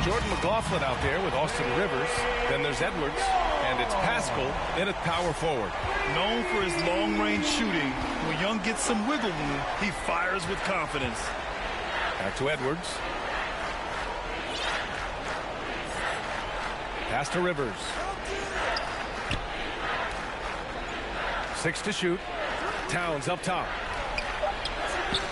Jordan McLaughlin out there with Austin Rivers. Then there's Edwards, and it's Pascal in at power forward. Known for his long-range shooting, when Young gets some wiggle room, he fires with confidence. Back to Edwards. Pass to Rivers. 6 to shoot. Towns up top.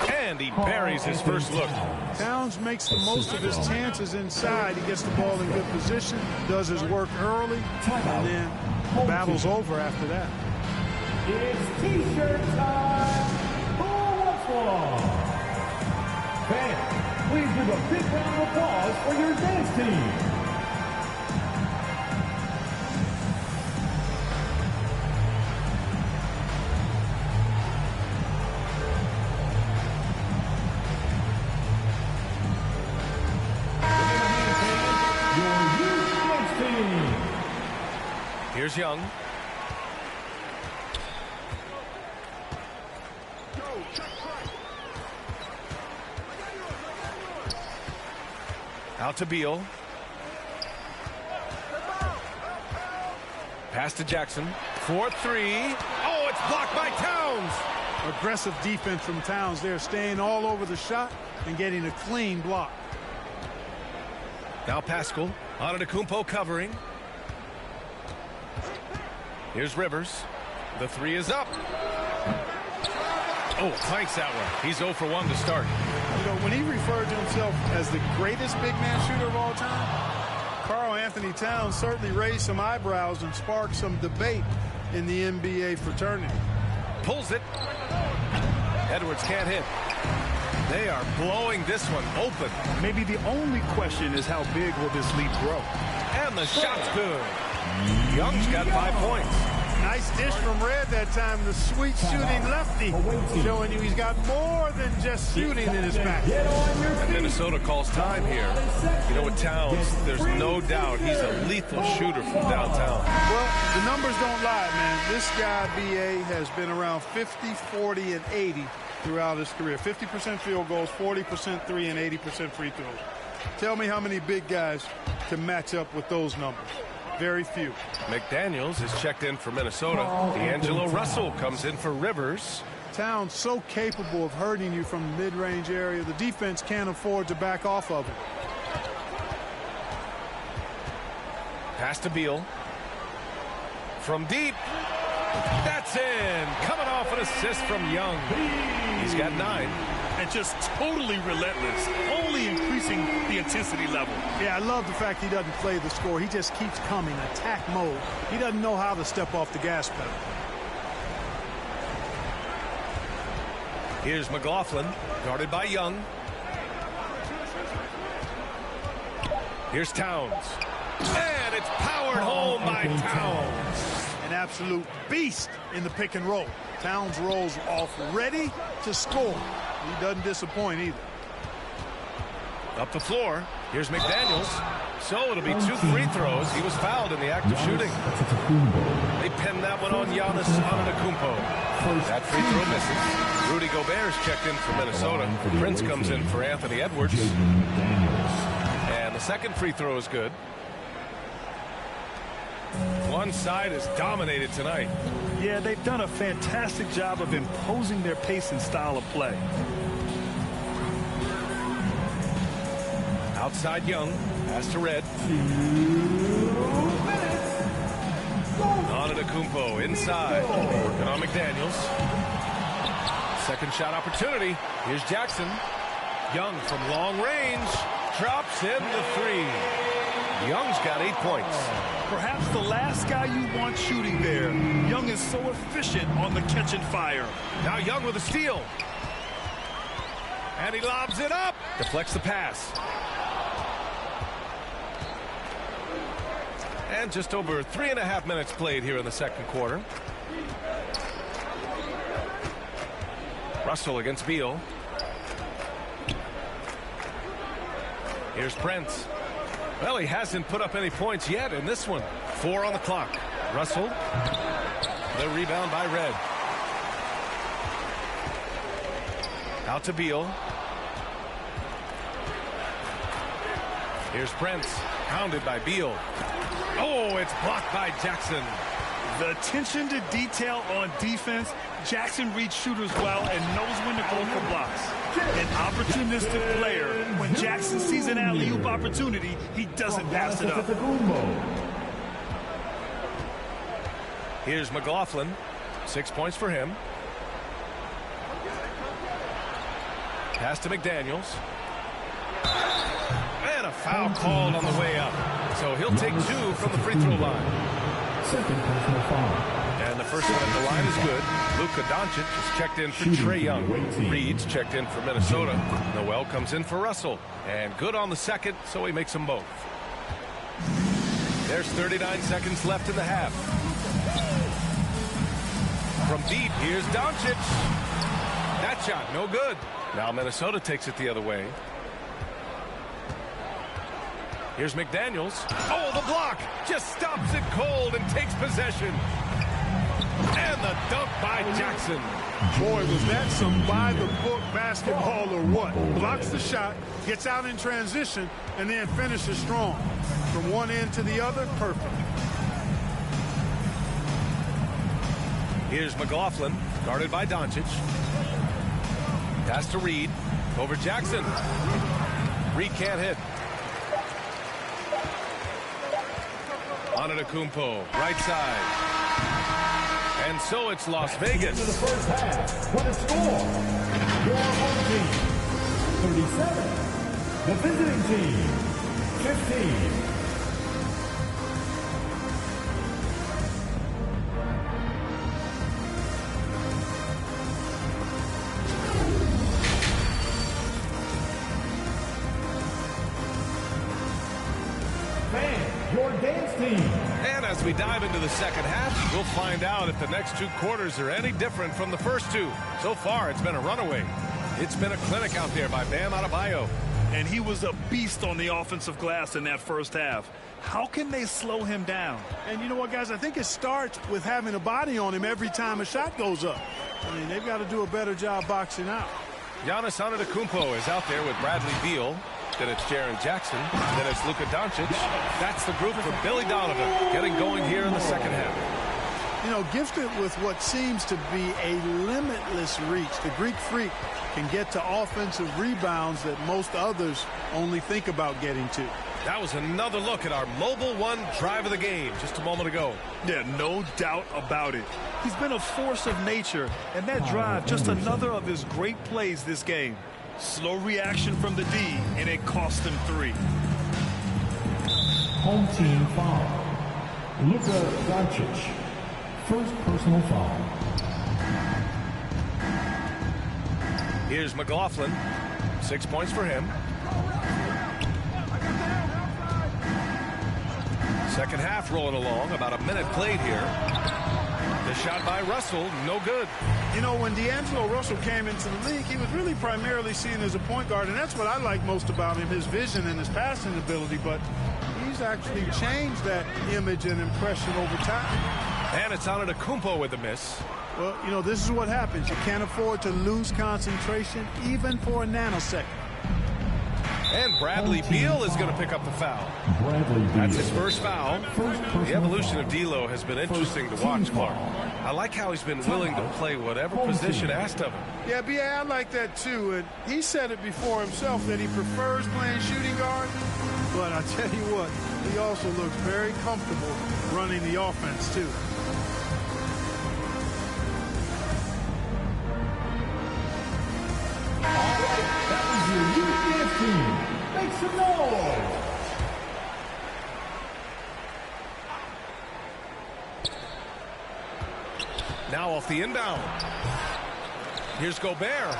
And he buries his first look. Towns makes the most of his chances inside. He gets the ball in good position, does his work early, and then the battle's over after that. It's T-shirt time. Who wants one? Fans, please give a big round of applause for your dance team. Here's Young. Out to Beal. Pass to Jackson. 4-3. Oh, it's blocked by Towns. Aggressive defense from Towns there, staying all over the shot and getting a clean block. Now Pascal. Antetokounmpo covering. Here's Rivers. The 3 is up. Oh, clanks that one. He's 0 for 1 to start. You know, when he referred to himself as the greatest big man shooter of all time, Karl Anthony Towns certainly raised some eyebrows and sparked some debate in the NBA fraternity. Pulls it. Edwards can't hit. They are blowing this one open. Maybe the only question is how big will this lead grow? And the shot's good. Young's got 5 points. Nice dish from Red that time. The sweet shooting lefty, showing you he's got more than just shooting in his back. And Minnesota calls time here. You know, with Towns, there's no doubt he's a lethal shooter from downtown. Well, the numbers don't lie, man. This guy, B.A., has been around 50, 40, and 80 throughout his career. 50% field goals, 40% three, and 80% free throws. Tell me how many big guys can match up with those numbers. Very few. McDaniels is checked in for Minnesota. D'Angelo Russell comes in for Rivers. Towns so capable of hurting you from the mid-range area. The defense can't afford to back off of it. Pass to Beal. From deep. That's in. Coming off an assist from Young. He's got 9. And just totally relentless, only increasing the intensity level. Yeah, I love the fact he doesn't play the score. He just keeps coming, attack mode. He doesn't know how to step off the gas pedal. Here's McLaughlin, guarded by Young. Here's Towns. And it's powered home by Towns. An absolute beast in the pick and roll. Towns rolls off ready to score. He doesn't disappoint either. Up the floor. Here's McDaniels. So it'll be 2 free throws. He was fouled in the act of shooting. They pinned that one on Giannis Antetokounmpo. That free throw misses. Rudy Gobert's checked in for Minnesota. Prince comes in for Anthony Edwards. And the second free throw is good. One side is dominated tonight. Yeah, they've done a fantastic job of imposing their pace and style of play. Outside Young, pass to Red. Antetokounmpo inside. Working on McDaniels. Second shot opportunity. Here's Jackson. Young from long range. Drops in the 3. Young's got 8 points. Perhaps the last guy you want shooting there. Young is so efficient on the catch and fire. Now Young with a steal. And he lobs it up. Deflects the pass. And just over 3.5 minutes played here in the second quarter. Russell against Beal. Here's Prince. Well, he hasn't put up any points yet in this one. 4 on the clock. Russell. The rebound by Red. Out to Beal. Here's Prince. Pounded by Beal. Oh, it's blocked by Jackson. The attention to detail on defense. Jackson reads shooters well and knows when to go for blocks. An opportunistic player. When Jackson sees an alley-oop opportunity, he doesn't pass it up. Here's McLaughlin. 6 points for him. Pass to McDaniels. And a foul called on the way up. So he'll take 2 from the free throw line. Second personal foul. And the first one at the line is good. Luka Doncic is checked in for Trae Young. Reed's checked in for Minnesota. Noel comes in for Russell. And good on the second, so he makes them both. There's 39 seconds left in the half. From deep, here's Doncic. That shot, no good. Now Minnesota takes it the other way. Here's McDaniels. Oh, the block! Just stops it cold and takes possession. And the dunk by Jackson. Boy, was that some by-the-book basketball or what? Blocks the shot, gets out in transition, and then finishes strong. From one end to the other, perfect. Here's McLaughlin, guarded by Doncic. Pass to Reed. Over Jackson. Reed can't hit. Antetokounmpo, right side. And so it's Las Vegas. To the first half. What a score. Your home team, 37. The visiting team, 15. Your dance team. And as we dive into the second half, we'll find out if the next 2 quarters are any different from the first 2. So far, it's been a runaway. It's been a clinic out there by Bam Adebayo. And he was a beast on the offensive glass in that first half. How can they slow him down? And you know what, guys? I think it starts with having a body on him every time a shot goes up. I mean, they've got to do a better job boxing out. Giannis Antetokounmpo is out there with Bradley Beal. Then it's Jaren Jackson. Then it's Luka Doncic. That's the group for Billy Donovan getting going here in the second half. You know, gifted with what seems to be a limitless reach. The Greek Freak can get to offensive rebounds that most others only think about getting to. That was another look at our Mobile One drive of the game just a moment ago. Yeah, no doubt about it. He's been a force of nature, and that drive, just another of his great plays this game. Slow reaction from the D, and it cost him 3. Home team foul. Luka Doncic. First personal foul. Here's McLaughlin. 6 points for him. Second half rolling along, about a minute played here. The shot by Russell, no good. You know, when D'Angelo Russell came into the league, he was really primarily seen as a point guard, and that's what I like most about him, his vision and his passing ability, but he's actually changed that image and impression over time. And it's Antetokounmpo with the miss. Well, you know, this is what happens. You can't afford to lose concentration even for a nanosecond. And Bradley Beal is going to pick up the foul. That's his first foul. The evolution of D'Lo has been interesting to watch, Clark. I like how he's been willing to play whatever position asked of him. Yeah, B.A., I like that too. And he said it before himself that he prefers playing shooting guard. But I tell you what, he also looks very comfortable running the offense too. Make some noise! Now off the inbound. Here's Gobert.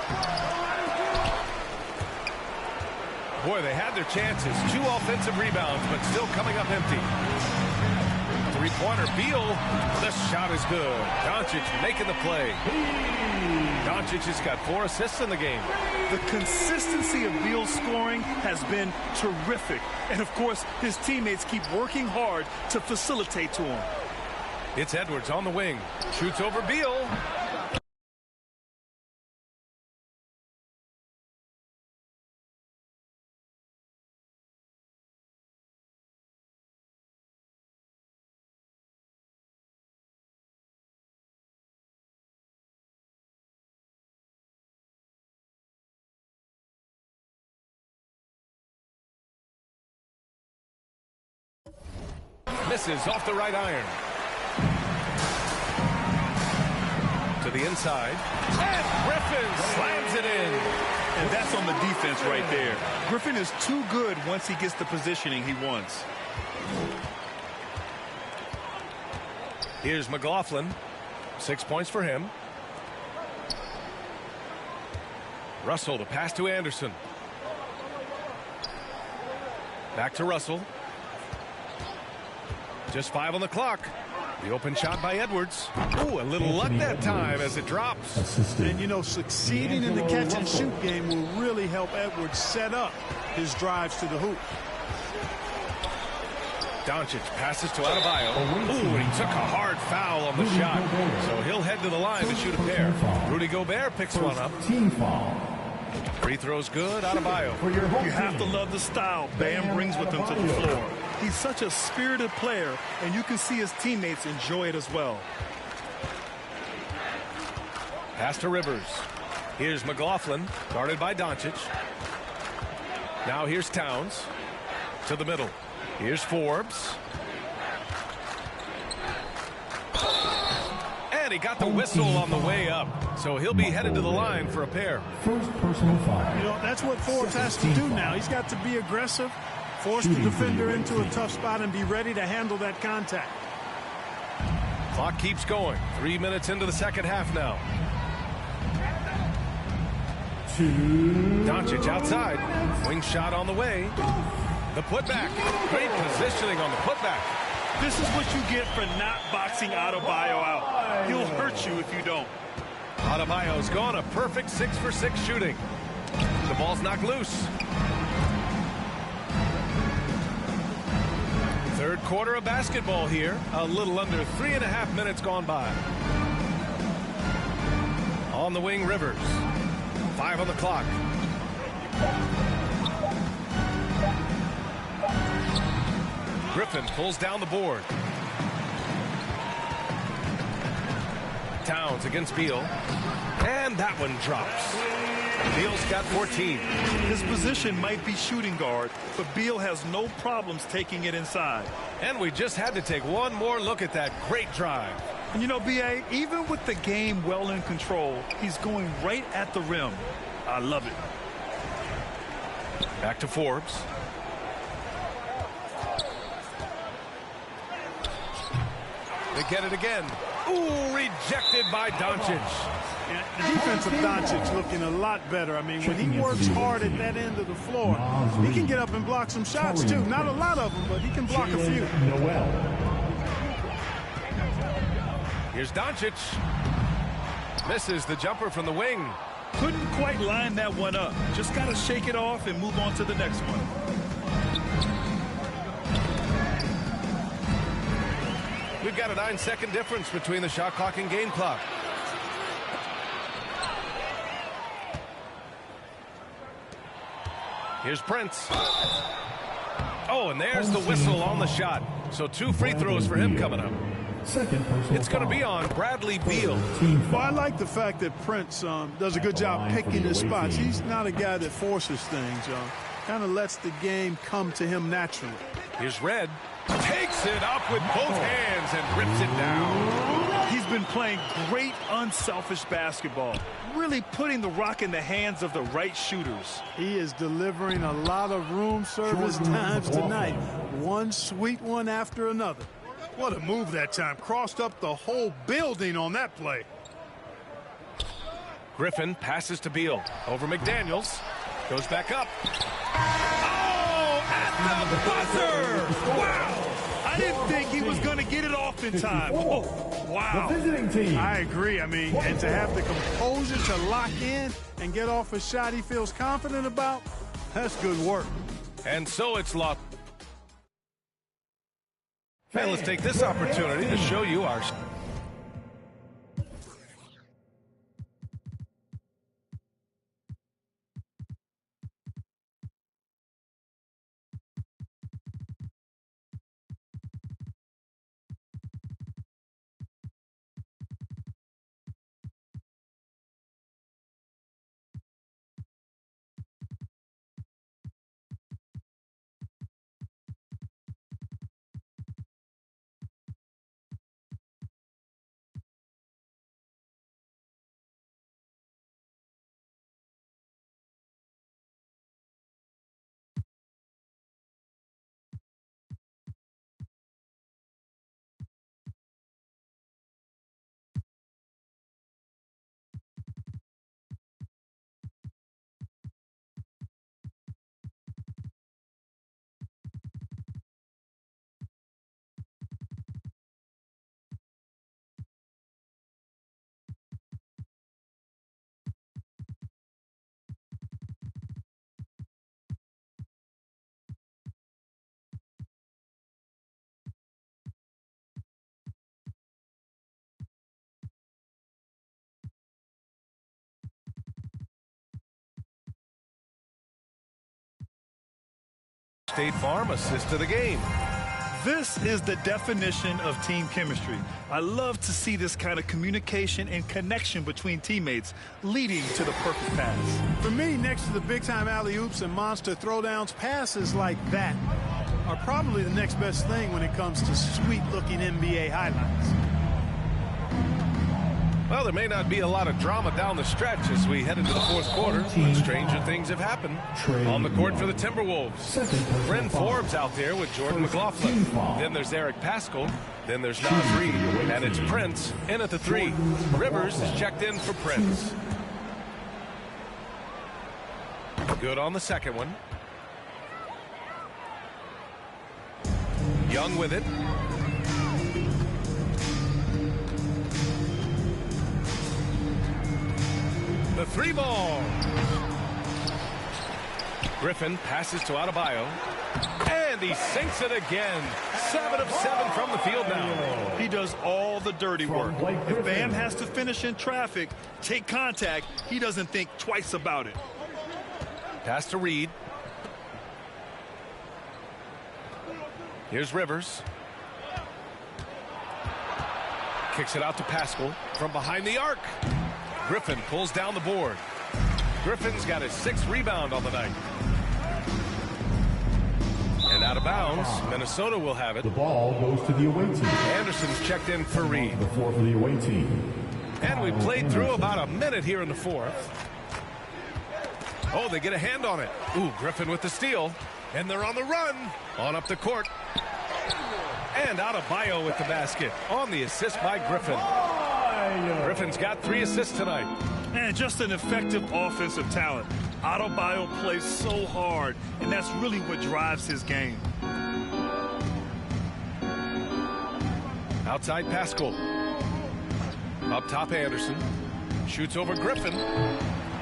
Boy, they had their chances. 2 offensive rebounds, but still coming up empty. Three-pointer, Beal. The shot is good. Doncic making the play. Doncic has got 4 assists in the game. The consistency of Beal's scoring has been terrific. And, of course, his teammates keep working hard to facilitate to him. It's Edwards on the wing. Shoots over Beal. Misses off the right iron. To the inside. And Griffin slams it in. And that's on the defense right there. Griffin is too good once he gets the positioning he wants. Here's McLaughlin. 6 points for him. Russell, the pass to Anderson. Back to Russell. Just 5 on the clock. The open shot by Edwards. Ooh, a little luck that time as it drops. And, you know, succeeding in the catch-and-shoot game will really help Edwards set up his drives to the hoop. Doncic passes to Adebayo. Ooh, and he took a hard foul on the shot. So he'll head to the line to shoot a pair. Rudy Gobert picks one up. Team foul. Free throw's good. Adebayo. You have to love the style Bam brings with him to the floor. He's such a spirited player, and you can see his teammates enjoy it as well. Pass to Rivers. Here's McLaughlin, guarded by Doncic. Now here's Towns. To the middle. Here's Forbes. And he got the whistle on the way up. So he'll be headed to the line for a pair. First personal foul. You know, that's what Forbes has to do now. He's got to be aggressive, force the defender into a tough spot, and be ready to handle that contact. Clock keeps going. 3 minutes into the second half now. Doncic outside. Wing shot on the way. The putback. Great positioning on the putback. This is what you get for not boxing Adebayo out. He'll hurt you if you don't. Adebayo's gone a perfect 6 for 6 shooting. The ball's knocked loose. Third quarter of basketball here. A little under 3.5 minutes gone by. On the wing, Rivers. 5 on the clock. Griffin pulls down the board. Towns against Beal. And that one drops. Beal's got 14. His position might be shooting guard, but Beal has no problems taking it inside. And we just had to take one more look at that great drive. And you know, B.A., even with the game well in control, he's going right at the rim. I love it. Back to Forbes. They get it again. Ooh, rejected by Doncic. And the defense of Doncic looking a lot better. I mean, when he works hard at that end of the floor, he can get up and block some shots, too. Not a lot of them, but he can block a few. Here's Doncic. Misses the jumper from the wing. Couldn't quite line that one up. Just got to shake it off and move on to the next one. We've got a 9-second difference between the shot clock and game clock. Here's Prince. Oh, and there's the whistle on the shot. So 2 free throws for him coming up. It's going to be on Bradley Beal. Well, I like the fact that Prince does a good job picking his spots. He's not a guy that forces things. Kind of lets the game come to him naturally. Here's Red. Takes it up with both hands and rips it down. He's been playing great unselfish basketball. Really putting the rock in the hands of the right shooters. He is delivering a lot of room service times tonight. One sweet one after another. What a move that time. Crossed up the whole building on that play. Griffin passes to Beal. Over McDaniels. Goes back up. Oh, at the buzzer! Wow! I didn't think he was going to get it off in time. Oh, wow. The visiting team. I agree. I mean, and to have the composure to lock in and get off a shot he feels confident about, that's good work. And so it's lost. And let's take this opportunity to show you our... State Farm assist to the game. This is the definition of team chemistry. I love to see this kind of communication and connection between teammates leading to the perfect pass. For me, next to the big-time alley-oops and monster throwdowns, passes like that are probably the next best thing when it comes to sweet-looking NBA highlights. Well, there may not be a lot of drama down the stretch as we head into the fourth quarter, but stranger things have happened. On the court for the Timberwolves, Bryn Forbes out there with Jordan McLaughlin. Then there's Eric Paschall. Then there's Nas Reed. And it's Prince in at the 3. Rivers is checked in for Prince. Good on the second one. Young with it. The 3 ball. Griffin passes to Adebayo. And he sinks it again. 7 of 7 from the field now. He does all the dirty work. If Bam has to finish in traffic, take contact, he doesn't think twice about it. Pass to Reed. Here's Rivers. Kicks it out to Paschall from behind the arc. Griffin pulls down the board. Griffin's got his 6th rebound on the night. And out of bounds, Minnesota will have it. The ball goes to the away team. Anderson's checked in for Reed. The floor for the away team. And we played through about a minute here in the fourth. Oh, they get a hand on it. Ooh, Griffin with the steal. And they're on the run. On up the court. And Adebayo with the basket on the assist by Griffin. Griffin's got 3 assists tonight. And just an effective offensive talent. Adebayo plays so hard, and that's really what drives his game. Outside Pascal. Up top Anderson. Shoots over Griffin.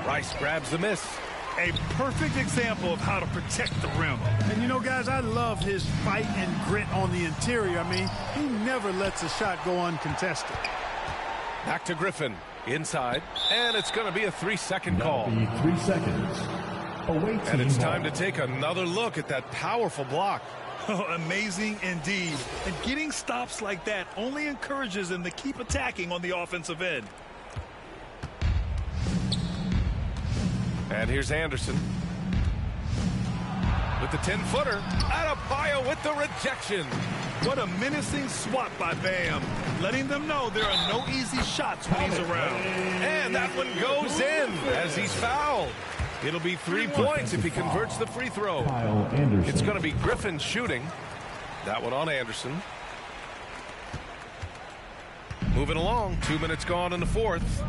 Rice grabs the miss. A perfect example of how to protect the rim. And you know, guys, I love his fight and grit on the interior. I mean, he never lets a shot go uncontested. Back to Griffin. Inside. And it's going to be a 3-second call. 3 seconds. Away and it's time to take another look at that powerful block. Amazing indeed. And getting stops like that only encourages him to keep attacking on the offensive end. And here's Anderson. With the 10-footer. Adebayo with the rejection. What a menacing swat by Bam. Letting them know there are no easy shots when he's around. And that one goes in as he's fouled. It'll be 3 points if he converts the free throw. It's going to be Griffin shooting. That one on Anderson. Moving along. 2 minutes gone in the fourth.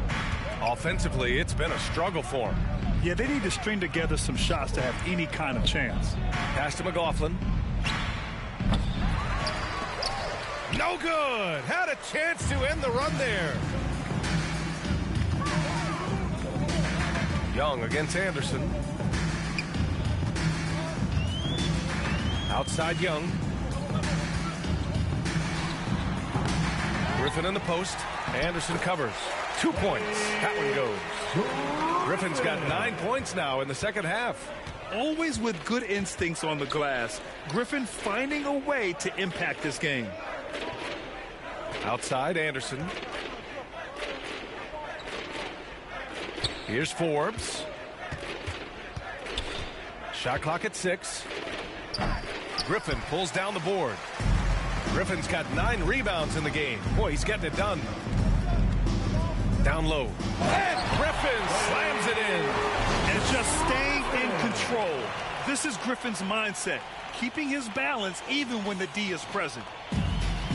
Offensively, it's been a struggle for him. Yeah, they need to string together some shots to have any kind of chance. Pass to McLaughlin. No good. Had a chance to end the run there. Young against Anderson. Outside Young. Griffin in the post. Anderson covers. 2 points. That one goes. Griffin's got 9 points now in the second half. Always with good instincts on the glass. Griffin finding a way to impact this game. Outside Anderson. Here's Forbes. Shot clock at 6. Griffin pulls down the board. Griffin's got 9 rebounds in the game. Boy, he's getting it done. Down low. And Griffin slams it in. And just staying in control. This is Griffin's mindset. Keeping his balance even when the D is present.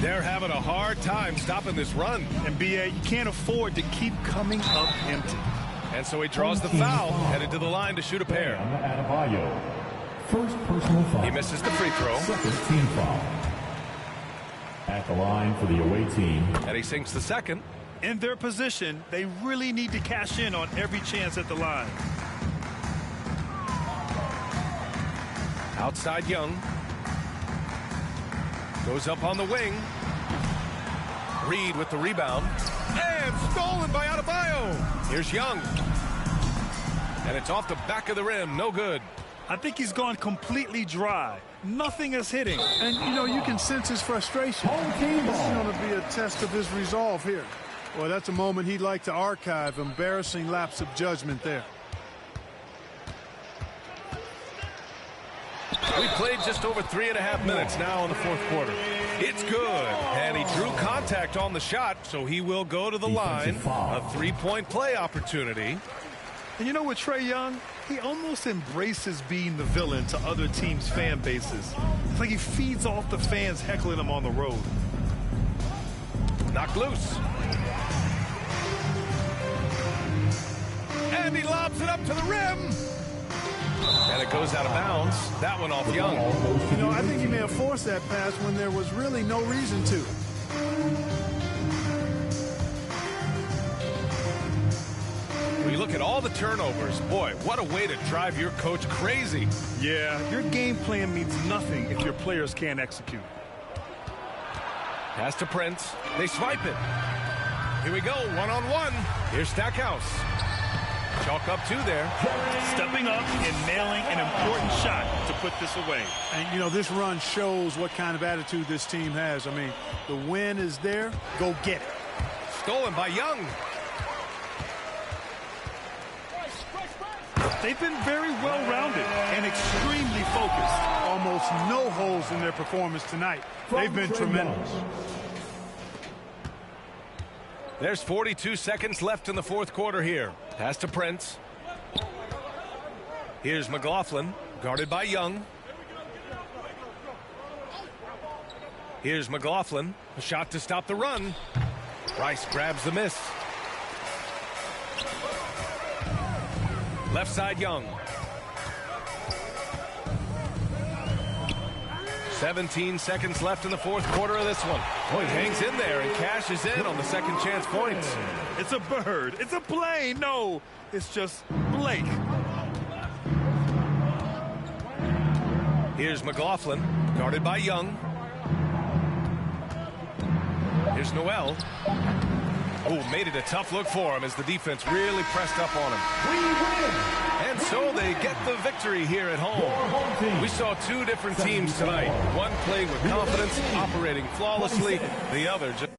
They're having a hard time stopping this run. And BA, you can't afford to keep coming up empty. And so he draws the foul, headed to the line to shoot a pair. First personal foul. He misses the free throw. Second team foul. At the line for the away team. And he sinks the second. In their position, they really need to cash in on every chance at the line. Outside Young. Goes up on the wing. Reed with the rebound. And stolen by Adebayo. Here's Young. And it's off the back of the rim. No good. I think he's gone completely dry. Nothing is hitting. And, you know, you can sense his frustration. This is going to be a test of his resolve here. Well, that's a moment he'd like to archive. Embarrassing lapse of judgment there. We played just over 3.5 minutes now in the fourth quarter. It's good. And he drew contact on the shot, so he will go to the line. A 3-point play opportunity. And you know what, Trae Young? He almost embraces being the villain to other teams' fan bases. It's like he feeds off the fans heckling him on the road. Knocked loose. And he lobs it up to the rim. And it goes out of bounds. That one off Young. You know, I think he may have forced that pass when there was really no reason to. When you look at all the turnovers, boy, what a way to drive your coach crazy. Yeah, your game plan means nothing if your players can't execute. Pass to Prince. They swipe it. Here we go, one-on-one. Here's Stackhouse. Chalk up 2 there. Stepping up and nailing an important shot to put this away. And, you know, this run shows what kind of attitude this team has. I mean, the win is there. Go get it. Stolen by Young. They've been very well-rounded and extremely focused. Almost no holes in their performance tonight. They've been tremendous. There's 42 seconds left in the fourth quarter here. Pass to Prince. Here's McLaughlin, guarded by Young. Here's McLaughlin, a shot to stop the run. Rice grabs the miss. Left side, Young. 17 seconds left in the fourth quarter of this one. Oh, he hangs in there and cashes in on the second chance points. It's a bird. It's a plane. No, it's just Blake. Here's McLaughlin, guarded by Young. Here's Noel. Oh, made it a tough look for him as the defense really pressed up on him. And so they get the victory here at home. We saw two different teams tonight. One played with confidence, operating flawlessly. The other just...